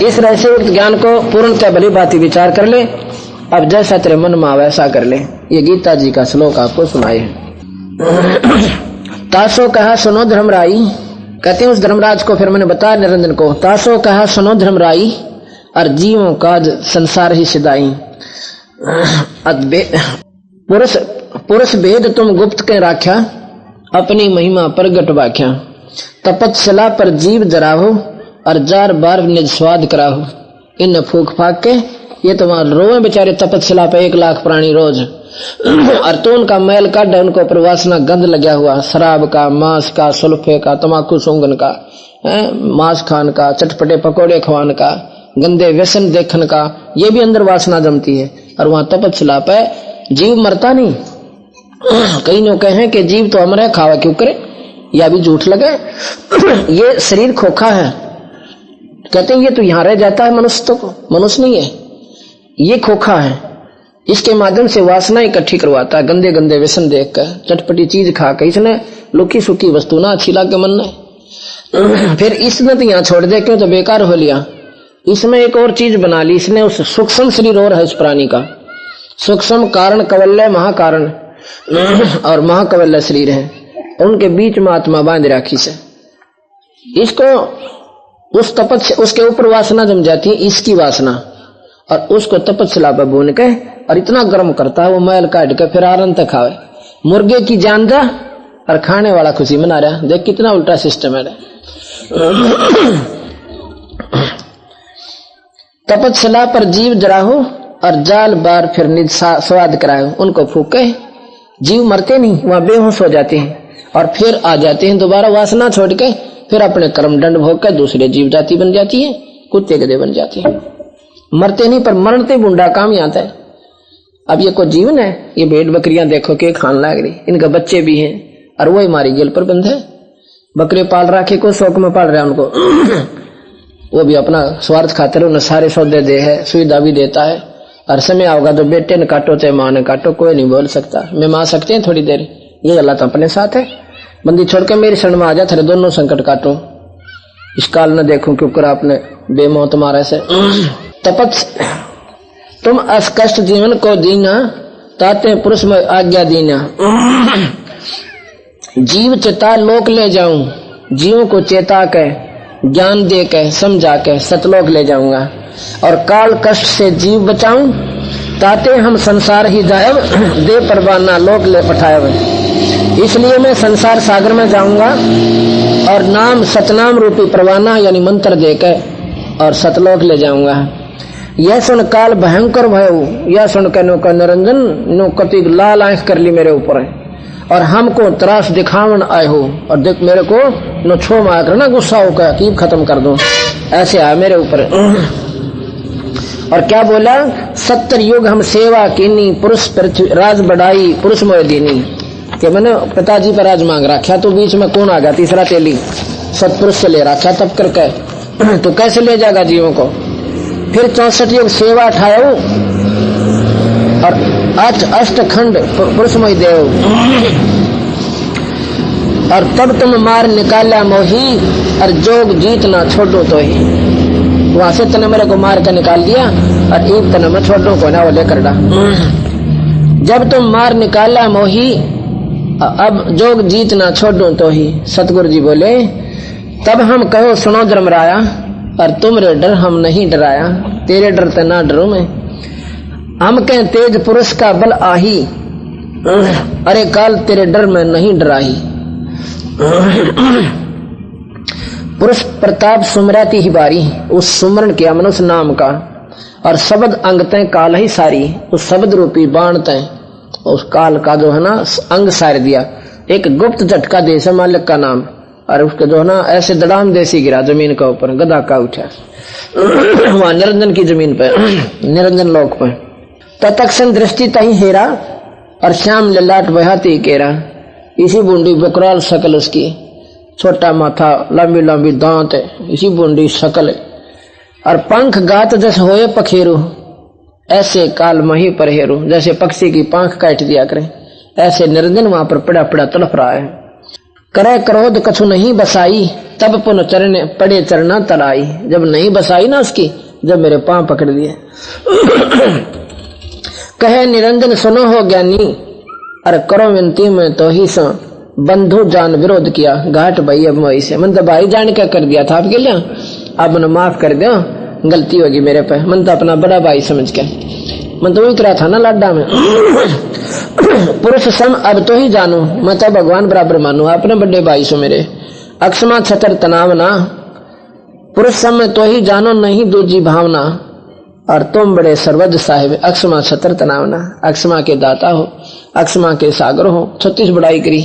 इस रहस्य युक्त ज्ञान को पूर्णतः भली भांति विचार कर ले, अब जैसा तेरे मन में आवे वैसा कर ले। ये गीता जी का श्लोक आपको सुनाए। तासो कहा सुनो धर्मराई, कहते हैं उस धर्मराज को, फिर मैंने बताया निरंजन को, तासो कहा सुनो धर्मराई, और जीवों का संसार ही सिदाई। पुरुष भेद तुम गुप्त के राख्या, अपनी महिमा प्रगट वाख्या। तपस्या पर जीव जराहो और जार बार निज स्वाद कराहो। इन फूक फाक के ये तो वहां रोए बेचारे तपस्या पे 1 लाख प्राणी रोज, और तो उनका मैल काढ़, उनको प्रवासना गंध लगा हुआ, शराब का, मांस का, सुल्फे का, तमाकू सूंघन का, मांस खान का, चटपटे पकौड़े खवान का, गंदे व्यसन देखन का, ये भी अंदर वासना जमती है। और वहां तपस्या पे जीव मरता नहीं। कई लोग कहे कि जीव तो अमर है, खावा क्यों करे, या भी झूठ लगे। ये शरीर खोखा है, कहते हैं ये तो यहां रह जाता है, मनुष्य तो मनुष्य नहीं है, ये खोखा है। इसके माध्यम से वासना इकट्ठी करवाता है, गंदे गंदे व्यसन देख कर, चटपटी चीज खा कर, इसने लुकी सुखी वस्तु ना अच्छी लागे मन ने, फिर इसने तो यहाँ छोड़ दे, क्यों तो बेकार हो लिया। इसमें एक और चीज बना ली इसने, उस सूक्ष्म शरीर और है उस प्राणी का, सूक्ष्म कारण कवल्य महाकारण और महाकवल्य शरीर है, उनके बीच में आत्मा बांध राखी से। इसको उस तपस्या, उसके ऊपर वासना जम जाती है, इसकी वासना, और उसको तपस्या पर भून के और इतना गर्म करता है, वो मैल काट के फिर आनंद तक खावे। मुर्गे की जान जा और खाने वाला खुशी मना रहा, देख कितना उल्टा सिस्टम है। तपस्या पर जीव जराहो और जाल बार फिर निज स्वाद कराओ। उनको फूके, जीव मरते नहीं, वहां बेहोश हो जाते हैं और फिर आ जाते हैं दोबारा वासना छोड़ के, फिर अपने कर्म दंड भोग कर दूसरे जीव जाति बन जाती है, कुत्ते गधे बन जाते हैं। मरते नहीं पर मरते बुंडा काम ही आता है। अब ये कोई जीवन है? ये भेड़ बकरियां देखो के खान लाग रही, इनका बच्चे भी हैं और वही हमारी गेल पर बंद है। बकरे पाल रखे को शौक में पाल रहा है उनको वो भी अपना स्वार्थ खातिर उन्हें सारे सौदे दे है, सुविधा भी देता है। और समय आओगा तो बेटे ने काटो चाहे माँ ने काटो, कोई नहीं बोल सकता। मैं मां सकते हैं थोड़ी देर, ये अल्लाह तो अपने साथ है। बंदी छोड़ के मेरी शरण में आ जा, तेरे दोनों संकट काटो, इस काल न देखूं क्योंकि आपने बेमौत मारे से। तपस तुम अस्कष्ट जीवन को दीना, ताते पुरुष में आज्ञा दीना। जीव चेता लोक ले जाऊं, जीवों को चेता के ज्ञान दे के समझा के सतलोक ले जाऊंगा। और काल कष्ट से जीव बचाऊं, ताते हम संसार ही जायब, दे परवाना लोक ले पठायब। इसलिए मैं संसार सागर में जाऊंगा और नाम सतनाम रूपी परवाना यानी मंत्र देकर और सतलोक ले जाऊंगा। यह सुन काल भयंकर भयो, यह सुन के नो का निरंजन नो कति लाल आंख कर ली मेरे ऊपर और हमको त्रास दिखावन आए हो और देख मेरे को नो छो मार कर ना गुस्सा होकर कीब खत्म कर दो, ऐसे आए मेरे ऊपर। और क्या बोला, 70 युग हम सेवा कीनी, पुरुष पृथ्वी राज बढ़ाई, पुरुष मोह दीनी। कि मैंने पिताजी पर राज मांग रखा तो बीच में कौन आ गया, तीसरा तेली सतपुरुष से ले रखा तब करके तो कैसे ले जाएगा जीवों को। फिर 64 युग सेवा ठायो और अष्टखंड पुरुष मोहि देव। और तब तुम मार निकाला मोही और जोग जीत ना छोड़ो तो ही। वहां से तने मेरे को मार कर निकाल दिया और एक तने मैं छोड़ो को ना वो लेकर डा। जब तुम मार निकाला मोही अब जोग जीत ना छोड़ो तो ही। सतगुरु जी बोले तब हम कहो सुनो धर्मराया और तुमरे डर हम नहीं डराया, तेरे डर ते ना डरो मैं। हम कहें तेज पुरुष का बल आही, अरे काल तेरे डर में नहीं डराही। पुरुष प्रताप सुमराती ही बारी, उस सुमरण किया मनुष्य नाम का और शब्द अंगते काल ही सारी। उस शब्द रूपी बाणते उस काल का जो है ना अंग सार दिया। एक गुप्त झटका दे से मालिक का नाम और उसके जो है ना ऐसे दड़ाम देसी गिरा जमीन के ऊपर, गदा का उठा वहां निरंजन की जमीन पे, निरंजन लोक पे। तत्क्षण दृष्टि तही हेरा और श्याम ललाट बहाती केरा। इसी बूंदी बुकराल शकल उसकी, छोटा माथा लंबी लंबी दांत, इसी बूंदी शकल और पंख गात जैसे होए पखेरु, ऐसे काल मही पर हेरू। जैसे पक्षी की पंख काट दिया करे ऐसे निरंजन वहां पर पड़ा पड़ा तड़प रहा है। करे क्रोध कछु नहीं बसाई, तब पुन चरने पड़े चरना तराई। जब नहीं बसाई ना उसकी, जब मेरे पांव पकड़ लिए। कहे निरंजन सुनो हो ज्ञानी और करो विनती में तो ही सो बंधु जान विरोध किया। घाट भाई अब वही से मन तो भाई जान क्या कर दिया था आपके लिए, अब मन माफ कर दो, गलती होगी मेरे पे। मन तो अपना बड़ा भाई समझ के मन तो उतरा था ना लाडा में। पुरुष सम अब तो ही जानू, मैं तो भगवान बराबर मानू अपने बड़े भाई सो मेरे। अक्षमा छतर तनाव ना, पुरुष सम में तो ही जानो नहीं दूजी भावना। और तुम बड़े सर्वज साहिब, अक्षमा छतर तनाव ना। अक्षमा के दाता हो, अक्षमा के सागर हो, 36 बड़ाई करी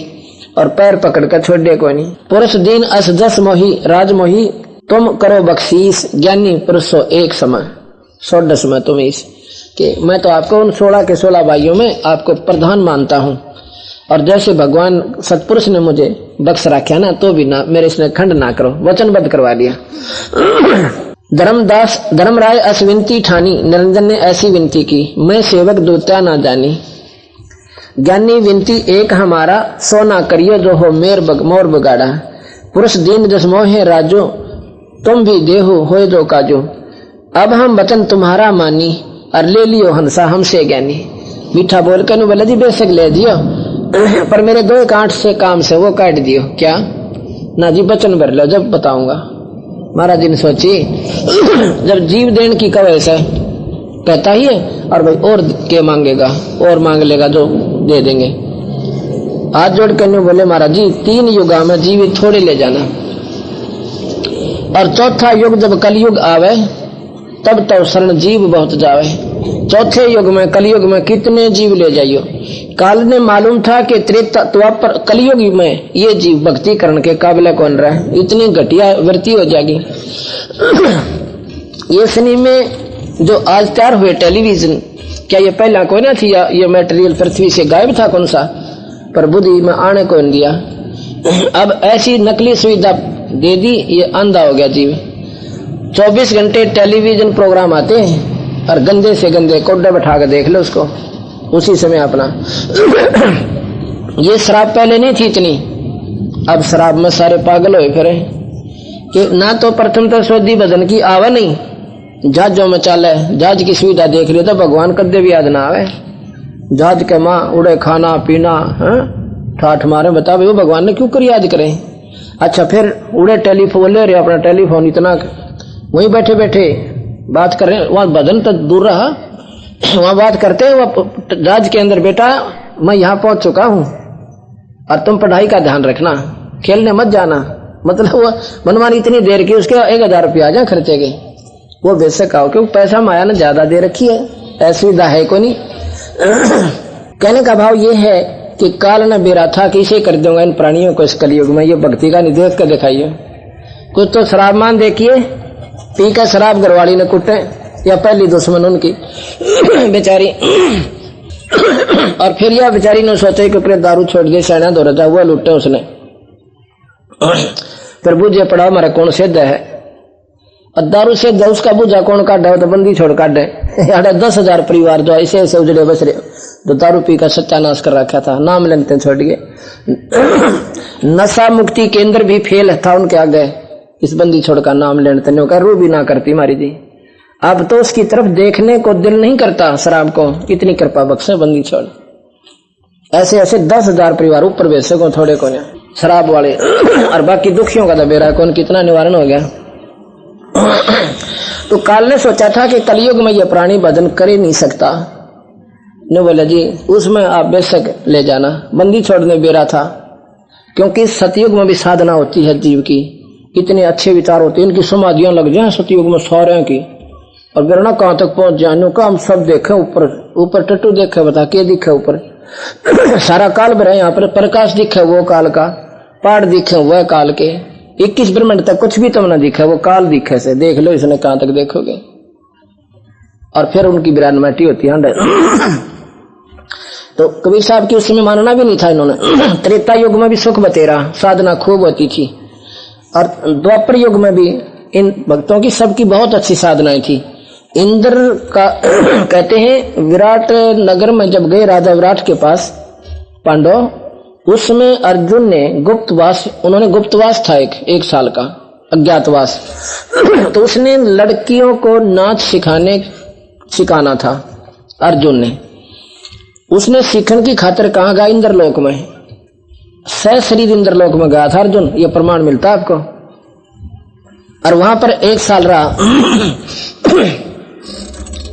और पैर पकड़ कर छोड़ दे कोई नहीं। पुरुष दीन अस जस मोही राज मोही, तुम करो बख्शीस ज्ञानी पुरुषो एक समय। 16 में तुम इस कि मैं तो आपको उन 16 के 16 भाइयों में आपको प्रधान मानता हूँ। और जैसे भगवान सतपुरुष ने मुझे बख्श रखा ना, तो भी ना मेरे इसने खंड ना करो, वचनबद्ध करवा दिया। धर्मदास धर्मराय अस विनती ठानी, निरंजन ने ऐसी विनती की, मैं सेवक दूत्या ना जानी। ज्ञानी विनती एक हमारा, सो ना करियो जो हो मोर बगाड़ा। पुरुष दीन जस मोहे राजो, तुम भी देहो होए जो काजो। अब हम वचन तुम्हारा मानी और ले लियो हंसा हमसे ज्ञानी। मीठा बोल कर बोला जी बेशक ले दियो, पर मेरे 2 कांट से काम से वो काट दियो। क्या ना जी वचन भर लो, जब बताऊंगा। महाराज जी ने सोची जब जीव देन की कवे से कहता ही है और भाई और के मांगेगा और मांग लेगा जो दे देंगे। हाथ जोड़ कर बोले महाराज जी 3 युगा में जीवित थोड़े ले जाना और चौथा युग जब कलयुग आवे तब तो शरण जीव बहुत जावे। चौथे युग में कलयुग में कितने जीव ले जाइयो। काल ने मालूम था कि त्रेता द्वापर कलयुग में ये जीव भक्ति करने के काबिल कौन रहा है, इतनी घटिया वृत्ति हो जाएगी। ये शनि में जो आज तैयार हुए टेलीविजन, क्या ये पहला कोई ना थी, या ये मटेरियल पृथ्वी से गायब था कौन सा, पर बुद्धि में आने को दिया। अब ऐसी नकली सुविधा दे दी, ये अंधा हो गया जीव। 24 घंटे टेलीविजन प्रोग्राम आते हैं और गंदे से गंदे कोडे बैठा कर देख लो उसको उसी समय अपना। ये शराब पहले नहीं थी इतनी, अब शराब में सारे पागल हुए फिरे कि ना तो प्रथम तो सोधी भजन की आवा नहीं, जहाजों में चाले, जहाज की सुविधा देख लियो तो भगवान कदे भी याद ना आवे। जहाज के माँ उड़े खाना पीना ठाठ मारे, बता भाई वो भगवान ने क्यों कर याद करें। अच्छा फिर उड़े टेलीफोन ले रहे, अपना टेलीफोन इतना वहीं बैठे बैठे बात कर रहे हैं, वहां भजन तो दूर रहा, वहां बात करते हैं, वो राज के अंदर, बेटा मैं यहाँ पहुंच चुका हूं और तुम पढ़ाई का ध्यान रखना, खेलने मत जाना। मतलब वो मनमानी इतनी देर की, उसके 1000 रुपया आ जाए खर्चे के, वो बेशक आओ, क्योंकि पैसा माया ने ज्यादा दे रखी है, ऐसी सुविधा है को नहीं। कहने का भाव ये है कि काल ने बेरा था कि इसे कर दूंगा इन प्राणियों को इस कलयुग में, ये भक्ति का निदेश कर दिखाइए। कुछ तो शराब मान देखिए, पी कर शराब घरवाली ने कुटे, या पहली दुश्मन उनकी बेचारी। और फिर यह बेचारी ने सोचा कि दारू छोड़ दिए, सैना दो रजा हुआ लुटे उसने। फिर बूझे पड़ा हमारा कौन सिद्ध है, और दारू से उसका बूझा कौन काटे, तो बंदी छोड़ काटे। 10,000 परिवार जो ऐसे ऐसे उजड़े बस रहे, तो दारू पी का सत्यानाश कर रखा था, नाम लेते छोड़ गए। नशा मुक्ति केंद्र भी फेल था उनके आगे, इस बंदी छोड़ का नाम लेते नहीं का रू भी ना करती मारी जी। अब तो उसकी तरफ देखने को दिल नहीं करता शराब को, इतनी कृपा बख्शे बंदी छोड़। ऐसे ऐसे 10,000 परिवार ऊपर बेचे को, थोड़े को शराब वाले, और बाकी दुखियों का दबेरा कौन कितना निवारण हो गया। तो काल ने सोचा था कि कलयुग में यह प्राणी भजन कर ही नहीं सकता, ने बोला जी उसमें आप बेशक ले जाना। बंदी छोड़ने बेरा था, क्योंकि सतयुग में भी साधना होती है जीव की, इतने अच्छे विचार होते हैं, इनकी समाधियां लग जाए सतयुग में सारे की, और बिरना कहां तक पहुंच जाने का हम सब देखे, ऊपर ऊपर टट्टू देखे, बता के दिखे ऊपर सारा काल भरा, यहाँ पर प्रकाश दिखे वो काल का, पहाड़ दिखे वह काल के, 21 ब्रह्मांड तक कुछ भी तुम ना दिखे, वो काल दिखे से देख लो, इसने कहां तक देखोगे। और फिर उनकी विरानमाटी होती है। तो कबीर साहब की उस समय मानना भी नहीं था इन्होंने। त्रेता युग में भी सुख बतेरा, साधना खूब होती थी, और द्वापर युग में भी इन भक्तों की सबकी बहुत अच्छी साधनाएं थी। इंद्र का कहते हैं विराट नगर में जब गए राजा विराट के पास पांडव, उसमें अर्जुन ने गुप्तवास, उन्होंने गुप्तवास था एक साल का अज्ञातवास। तो उसने लड़कियों को नाच सिखाना था अर्जुन ने। उसने सीखने की खातिर कहाँ गया? इंद्रलोक में, सशरीर इंद्रलोक में गया था अर्जुन, ये प्रमाण मिलता है आपको। और वहां पर 1 साल रहा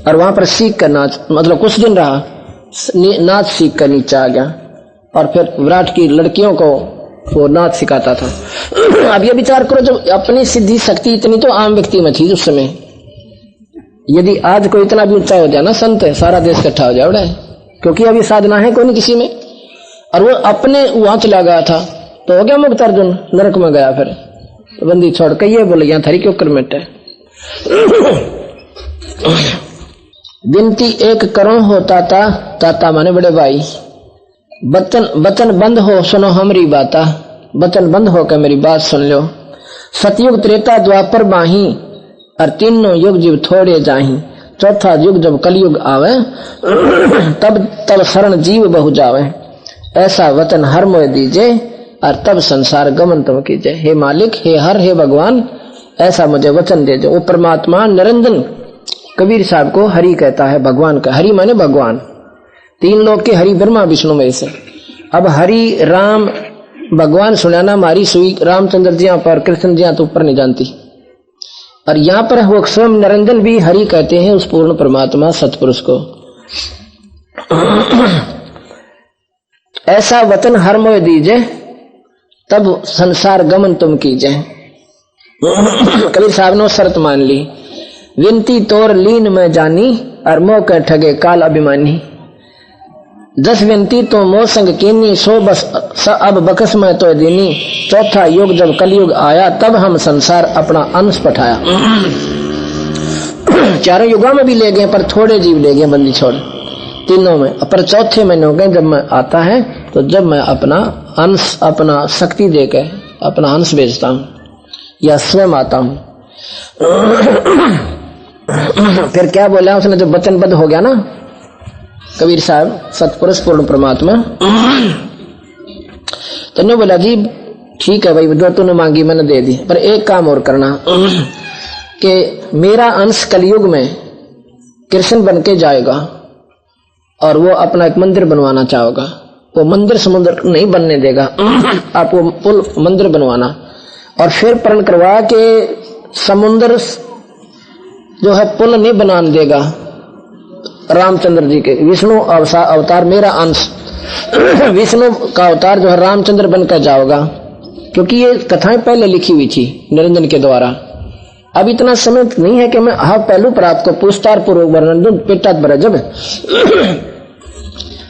और वहां पर सीख कर नाच, मतलब कुछ दिन रहा, नाच सीख कर नीचे आ गया, और फिर विराट की लड़कियों को वो नाच सिखाता था। अब ये विचार करो, जब अपनी सिद्धि शक्ति इतनी तो आम व्यक्ति में थी उस समय, यदि आज कोई इतना भी ऊंचा हो जाए ना संत, सारा देश इकट्ठा हो जाए, क्योंकि अभी साधना है कोई नहीं किसी में। और वो अपने वहां चला गया था, तो हो गया मुक्त अर्जुन, नरक में गया। फिर तो बंदी छोड़ के ये बोल गया थारी क्यों कर मिटे। गिनती 1 करोड़ होता था, ताता माने बड़े भाई, बचन बंद हो सुनो हमारी बाता, बचन बंद होकर मेरी बात सुन लो। सतयुग त्रेता द्वापर बाही, और तीनों युग जीव थोड़े जाही, चौथा युग जब कलयुग आवे, तब शरण जीव बहु जावे। ऐसा वचन हर मोह दीजे, और तब संसार गमन तुम कीजिए। हे मालिक, हे हर, हे भगवान, ऐसा मुझे वचन दे दो। वो परमात्मा निरंजन कबीर साहब को हरि कहता है, भगवान का। हरि माने भगवान, 3 लोग के हरि ब्रह्मा विष्णु में से। अब हरि राम भगवान सुनाना हमारी सुई रामचंद्र जी पर, कृष्ण जी तो ऊपर नहीं जानती। और यहाँ पर वो स्वयं निरंजन भी हरि कहते हैं उस पूर्ण परमात्मा सतपुरुष को। ऐसा वचन हर मोह दीजे, तब संसार गमन तुम कीजे। कबीर साहब ने शर्त मान ली, विनती तोर लीन में जानी, और मोह के ठगे काल अभिमानी। 10 विनती तो मोह संग कीनी, 100 बस अब बकस में तो दीनी। चौथा युग जब कलयुग आया, तब हम संसार अपना अंश पठाया। 4 युगों में भी ले गए, पर थोड़े जीव ले गए बंदी छोड़, तीनों में। पर चौथे महीने हो गए जब मैं आता है, तो जब मैं अपना अंश, अपना शक्ति देके अपना अंश बेचता हूं, या स्वयं आता हूं। फिर क्या बोला उसने, जब वचनबद्ध हो गया ना कबीर साहब, सतपुरुष पूर्ण परमात्मा, तो ने बोला जी ठीक है भाई, जो तूने मांगी मैंने दे दी, पर एक काम और करना कि मेरा अंश कलयुग में कृष्ण बन के जाएगा, और वो अपना एक मंदिर बनवाना चाहेगा। वो मंदिर समुद्र नहीं बनने देगा, आप वो पुल मंदिर बनवाना, और फिर प्रण करवा के समुद्र जो है पुल नहीं बनाने देगा, रामचंद्र जी के, विष्णु अवतार मेरा अंश विष्णु का अवतार जो है रामचंद्र बनकर जाओगा, क्योंकि ये कथाएं पहले लिखी हुई थी निरंजन के द्वारा। अब इतना समय नहीं है कि मैं हर पहलू पर आपको पूछतार पूर्वक वर्णन दूं। पेटा जब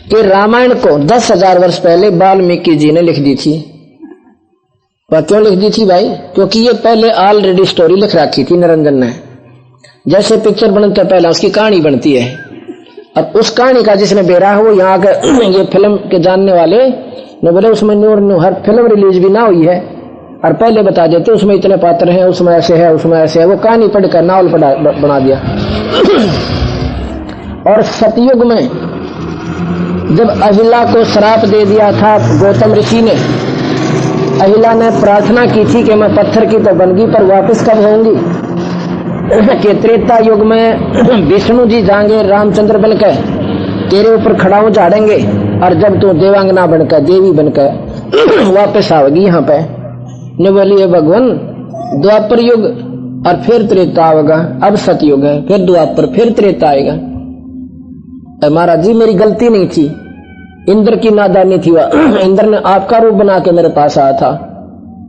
कि रामायण को 10,000 वर्ष पहले वाल्मीकि जी ने लिख दी थी। वह क्यों लिख दी थी भाई? क्योंकि ये पहले ऑलरेडी स्टोरी लिख रखी थी निरंजन ने। जैसे पिक्चर बनते पहले उसकी कहानी बनती है, अब उस कहानी का जिसने बेरा है वो यहाँ के ये फिल्म के जानने वाले ने बोले उसमें न्यू हर फिल्म रिलीज भी ना हुई है और पहले बता देते उसमें इतने पात्र हैं, उसमें ऐसे है, उसमें ऐसे है। वो कहानी पढ़कर नावल बना दिया। और सतयुग में जब अहिला को श्राप दे दिया था गौतम ऋषि ने, अहिला ने प्रार्थना की थी कि मैं पत्थर की तो बनगी पर वापस कब होंगी, कि त्रेता युग में विष्णु जी जाएंगे रामचंद्र बनकर तेरे ऊपर खड़ाऊ झाड़ेंगे और जब तू देवांगना बनकर देवी बनकर वापस आवेगी यहाँ पे। ने बोलिए भगवान द्वापर युग और फिर त्रेता आएगा, अब सतयुग है, फिर द्वापर, फिर त्रेता आएगा। महाराज जी मेरी गलती नहीं थी, इंद्र की नादानी थी। वह इंद्र ने आपका रूप बना के मेरे पास आया था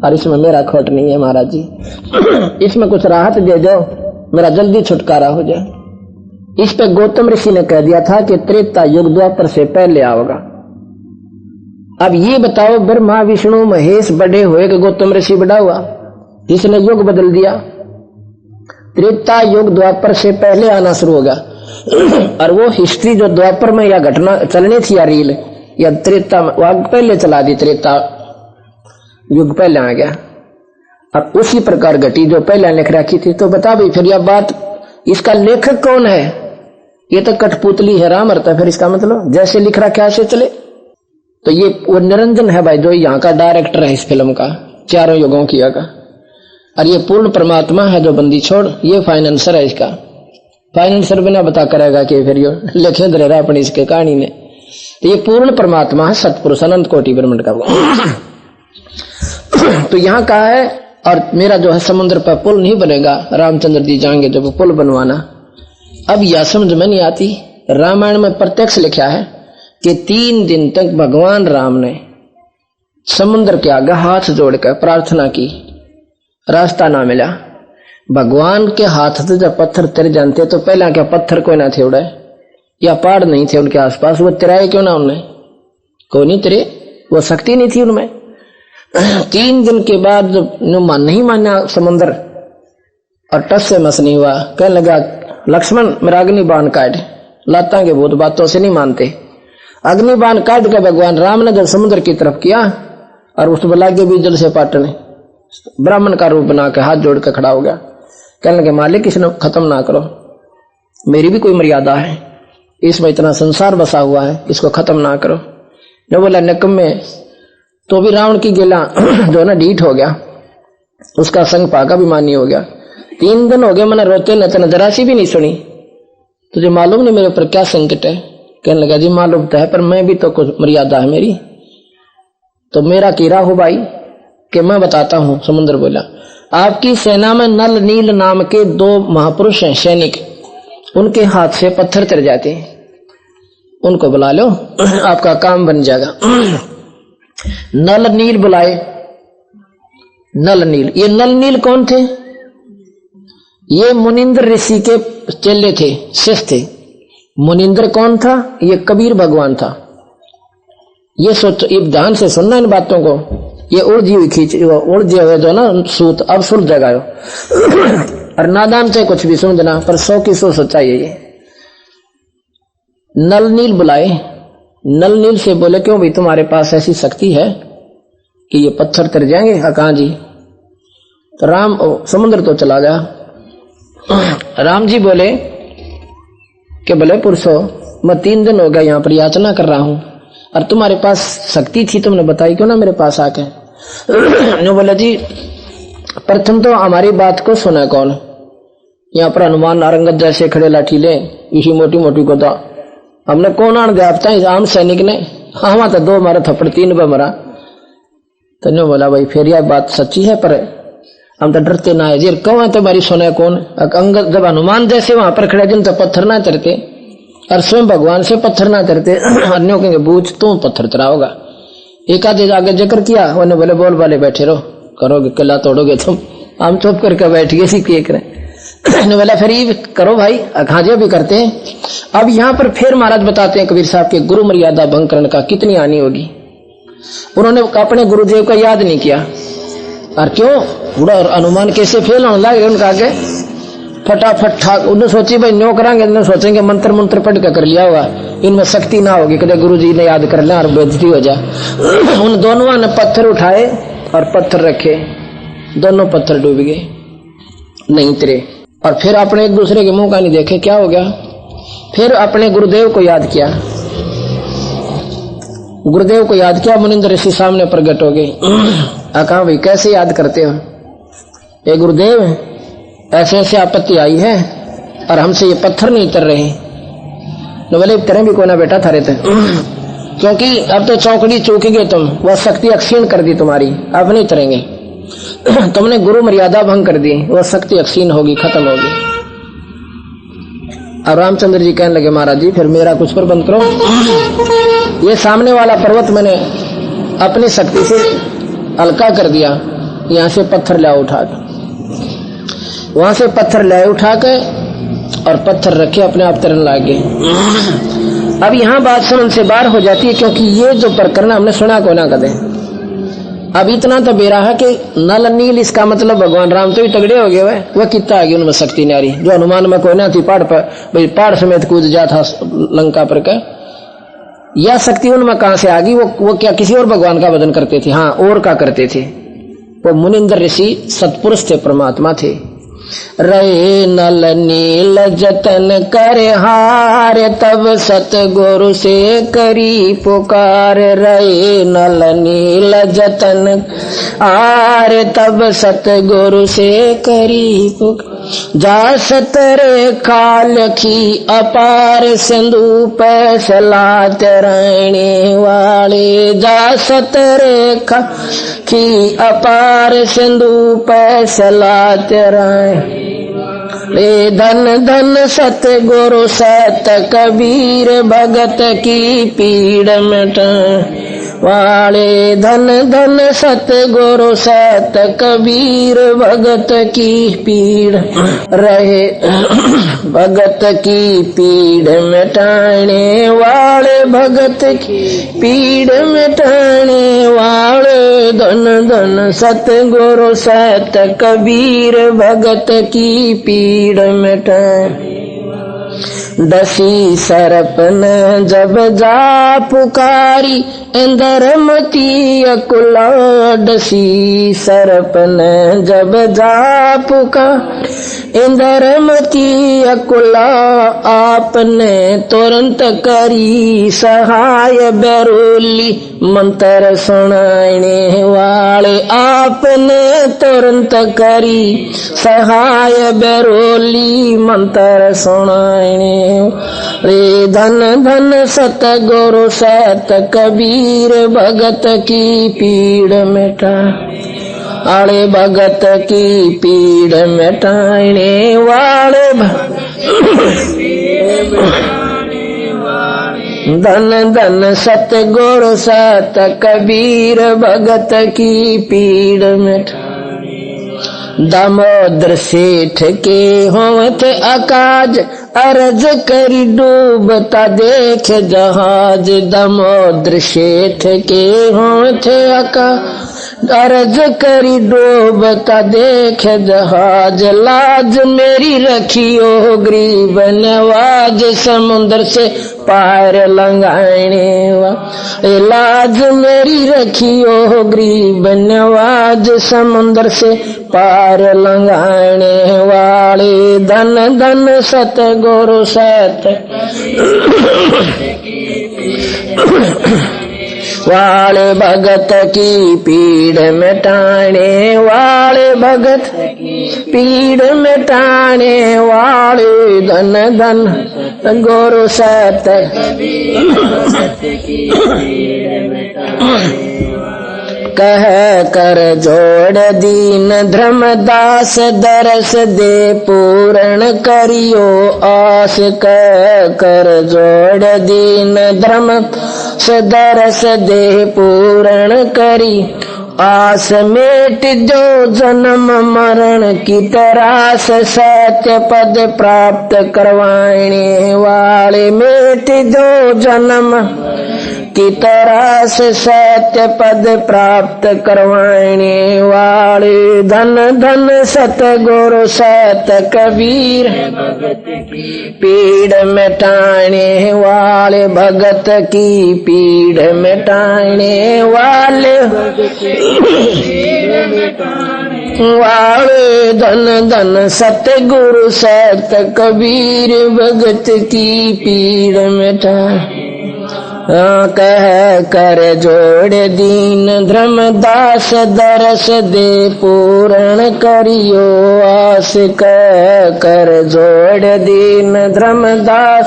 और इसमें मेरा खोट नहीं है महाराज जी। इसमें कुछ राहत दे दो, मेरा जल्दी छुटकारा हो जाए। इस पे गौतम ऋषि ने कह दिया था कि त्रेता युग द्वापर से पहले आएगा। अब ये बताओ ब्रह्मा विष्णु महेश बड़े हुए कि गौतम ऋषि बड़ा हुआ? इसने युग बदल दिया। त्रेता युग द्वापर से पहले आना शुरू हो गया और वो हिस्ट्री जो द्वापर में या घटना चलनी थी या रील या त्रेता पहले चला दी, त्रेता युग पहले आ गया और उसी प्रकार घटी जो पहले लिख रखी थी। तो बता भाई फिर यह बात, इसका लेखक कौन है? ये तो कठपुतली है राम अर्थ है, फिर इसका मतलब जैसे लिख रखा ऐसे चले। तो ये वो निरंजन है भाई जो यहाँ का डायरेक्टर है इस फिल्म का, चारों युगों की का। और ये पूर्ण परमात्मा है जो बंदी छोड़, ये फाइनेंसर है इसका। फाइनेंसर बिना बता करेगा कि फिर ये लिखे दे रहा अपनी इसके कहानी ने। तो ये पूर्ण परमात्मा है, सतपुरुष अनंत कोटि ब्रह्मांड का। तो यहाँ कहा है और मेरा जो है समुद्र पर पुल नहीं बनेगा, रामचंद्र जी जाएंगे जब पुल बनवाना। अब यह समझ में नहीं आती। रामायण में प्रत्यक्ष लिखा है कि 3 दिन तक भगवान राम ने समुद्र के आगे हाथ जोड़कर प्रार्थना की, रास्ता ना मिला। भगवान के हाथ से जब पत्थर तिर जानते तो पहला क्या पत्थर कोई ना थे उड़े या पहाड़ नहीं थे उनके आसपास, वो तिराए क्यों ना उनने? कोई नहीं तिरे, वो शक्ति नहीं थी उनमें। 3 दिन के बाद जब नहीं माना समुद्र और टस से मस नहीं हुआ, कहने लगा लक्ष्मण मेरा अग्नि बाण काट, लाता के बहुत बातों से नहीं मानते। अग्नि बाण काट के भगवान राम ने जब समुद्र की तरफ किया और उस बला के भी जल से पाटने ब्राह्मण का रूप बना के हाथ जोड़ के खड़ा हो गया। कहने लगे मालिक इसने खत्म ना करो, मेरी भी कोई मर्यादा है, इसमें इतना संसार बसा हुआ है, इसको खत्म ना करो। जो बोला निकम्मे, तो भी रावण की गिला जो ना ढीठ हो गया, उसका संग पाका भी मान्य हो गया। 3 दिन हो गए मैंने रोते न तेना जरा सी भी नहीं सुनी, तुझे मालूम नहीं मेरे ऊपर क्या संकट है? कहने लगा जी मालूम तो है पर मैं भी तो कुछ मर्यादा है मेरी, तो मेरा कीरा हो भाई कि मैं बताता हूं। समुद्र बोला आपकी सेना में नल नील नाम के 2 महापुरुष हैं सैनिक, उनके हाथ से पत्थर तिर जाते हैं, उनको बुला लो आपका काम बन जाएगा। नल नील बुलाए। नल नील, ये नल नील कौन थे? ये मुनिंद्र ऋषि के चेले थे, शिष्य थे। मुनिंद्र कौन था? ये कबीर भगवान था। ये सोच, ये ध्यान से सुनना इन बातों को। ये उलझी हुई उलझे हुए जो ना सूत अब सुलझ जाएगा और नादान से कुछ भी समझना, पर 100 की 100 सच्चाई है ये। नल नील बुलाए, नल नील से बोले क्यों भाई तुम्हारे पास ऐसी शक्ति है कि ये पत्थर तर जाएंगे? कहाँ जी? तो राम समुद्र तो चला गया। राम जी बोले कि भले पुरुषो मैं 3 दिन हो गया यहाँ पर याचना कर रहा हूं और तुम्हारे पास शक्ति थी, तुमने बताई क्यों ना मेरे पास आके? नो बोला जी प्रथम तो हमारी बात को सुना कौन? यहाँ पर हनुमान नारंगत जैसे खड़े लाठी ले इसी मोटी मोटी को तो हमने कौन आन दिया? इस आम सैनिक ने। हाँ तो 2 मारा थप्पड़ 3 पे मरा। तो नो बोला भाई फिर यह बात सच्ची है पर हम तो डरते ना है जी। कौन है तुम्हारी सुने कौन? अंगद जब हनुमान जैसे वहां पर खड़े जिन तो पत्थर ना चढ़ते और स्वयं भगवान से पत्थर ना करते अन्यों कहेंगे बूझ तू पत्थर तेरा होगा। एक आधे आगे जिक्र किया, उन्हें बोले बोल वाले बैठे रहो, करोगे किला तोड़ोगे तुम, हम चुप करके बैठ गए सीखिए करें। बोला फिर ये करो भाई, अखाजे भी करते हैं। अब यहाँ पर फिर महाराज बताते हैं कबीर साहब के गुरु मर्यादा भंग करने का कितनी हानि होगी। उन्होंने अपने गुरुदेव का याद नहीं किया, और क्यों बुढ़ा और अनुमान कैसे फेल होने लगे उनका आगे फटाफट ठाक। उन्हें सोची भाई न्यो करांगे, सोचेंगे मंत्र मंत्र पढ़ के कर लिया होगा, इनमें शक्ति ना होगी, कदे गुरु जी ने याद कर लें और बेइज्जती हो जाए। उन दोनों ने पत्थर उठाए और पत्थर रखे, दोनों पत्थर डूब गए, नहीं उतरे। और फिर अपने एक दूसरे के मुंह का नहीं देखे, क्या हो गया। फिर अपने गुरुदेव को याद किया, गुरुदेव को याद किया, मुनिंद्र ऋषि सामने प्रकट हो गए। कहा भाई कैसे याद करते हो, ये गुरुदेव ऐसे ऐसे आपत्ति आई है और हमसे ये पत्थर नहीं उतर रहे। तो बोले तरह भी कोई ना बेटा थारे थे, क्योंकि अब तो चौकड़ी चूक गए तुम, वह शक्ति अक्षीण कर दी तुम्हारी, अब नहीं उतरेंगे। तुमने गुरु मर्यादा भंग कर दी, वह शक्ति अक्षीण होगी, खत्म होगी। अब रामचंद्र जी कहने लगे महाराज जी फिर मेरा कुछ पर बंद करो। ये सामने वाला पर्वत मैंने अपनी शक्ति से हल्का कर दिया, यहाँ से पत्थर ले उठा के, वहां से पत्थर ले उठा के और पत्थर रखे अपने आप तरन लागे। अब यहाँ बात समझ से बाहर हो जाती है, क्योंकि ये जो प्रकरण हमने सुना को ना कदे। अब इतना तो बेरा है कि नल नील, इसका मतलब भगवान राम तो ही तगड़े हो गए, वह कितना आ गई उनमें शक्ति नारी, जो हनुमान में कोई ना थी, पहाड़ पर भाई पहाड़ समेत कूद जा था लंका पर का, यह शक्ति उनमें कहां से आ गई। वो क्या किसी और भगवान का वजन करते थे? हाँ, और का करते थे। वो मुनिंद्र ऋषि सत्पुरुष थे, परमात्मा थे। रहे नल नील जतन करे हार, तब सतगुरु से करी पुकार। रहे नल नील जतन आर, तब सतगुरु से करी पुकार। जा सतरे काल की अपार, सिंधु पे सलात रहने वाले। जा सतरे काल की अपार, सिंधु पे सलात रहने। रे धन धन सतगुरु सत कबीर, भगत की पीड़ मिटाने वाले। धन धन सतगुरु सत कबीर, भगत की पीड़ रहे, भगत की पीड़ मिटाने वाले, भगत की पीड़ मिटाने वाले। धन धन सतगुरु सत कबीर, भगत की पीड़ मिटाने। डसी सरप न जब जा पुकारी, इंदर मती अकुला। डसी सरप न जब जा पुकार, इंदर मती अकुला। आपने तुरंत करी सहाय, बैरोली मंत्र सुनाने वाले। आपने तुरंत करी सहाय, बैरोली मंत्र सुनाने रे। धन धन सतगुरु सत कबीर, भगत की पीड़ मिटा आले। भगत की पीड़ मिटाने वाले, धन धन सतगुरु सत कबीर, भगत की पीड़ मिटा। दामोदर सेठ के होत अकाज, अर्ज करी डूबता देख जहाज। दामोदर सेठ के होत अकाज, अर्ज करी डूबता देख जहाज। लाज मेरी रखियो गरीब नवाज, समुद्र से पार लंघाने वाले। लाज मेरी रखियो गरीब नवाज, समुद्र से पार लंघाने वाले। धन धन सतगुरु सत वाले, भगत की पीड़ मिटाने वाले। भगत पीड़ मिटाने वाले। धन धन गुरु सत कह कर जोड़ दीन धर्मदास दरस दे पूर्ण करियो आस। कह कर जोड़ दीन धर्मदास दरस दे पूर्ण करी आस। मेट जो जन्म मरण की तरास सत्य पद प्राप्त करवाने वाले। मेट जो जन्म की तरास सत्य पद प्राप्त करवाने वाले। धन धन सतगुरु सत कबीर पीड़ मिटाने वाले। भगत की पीड़ मिटाने वाले धन धन सतगुरु सत कबीर भगत की पीड़ मिटाने। कह कर जोड़ दीन धर्मदास दरस दे पूर्ण करियो आस। कह कर जोड़ दीन धर्मदास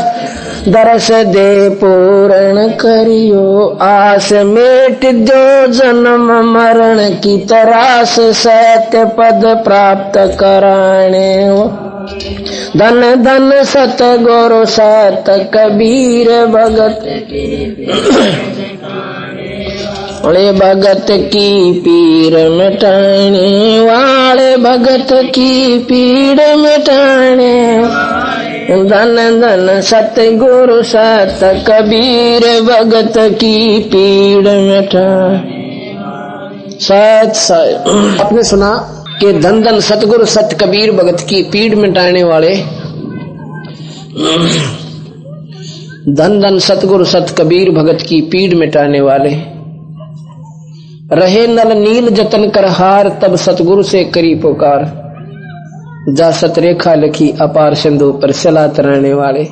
दरस दे पूर्ण करियो आस। मेट जो जन्म मरण की तरास सत्य पद प्राप्त कराने। धन धन सतगुरु सत कबीर भगत भगत की पीड़ मिटाने वाले। भगत की पीड़ मिटाने धन धन सतगुरु सत कबीर भगत की पीड़ मिटाने। सत आपने सुना कि धन धन सतगुरु सत कबीर भगत की पीड़ मिटाने वाले। धन धन सतगुरु सत कबीर भगत की पीड़ मिटाने वाले। रहे नल नील जतन कर हार तब सतगुरु से करी पुकार। जा सत रेखा लिखी अपार सिंधु पर चला तराने वाले।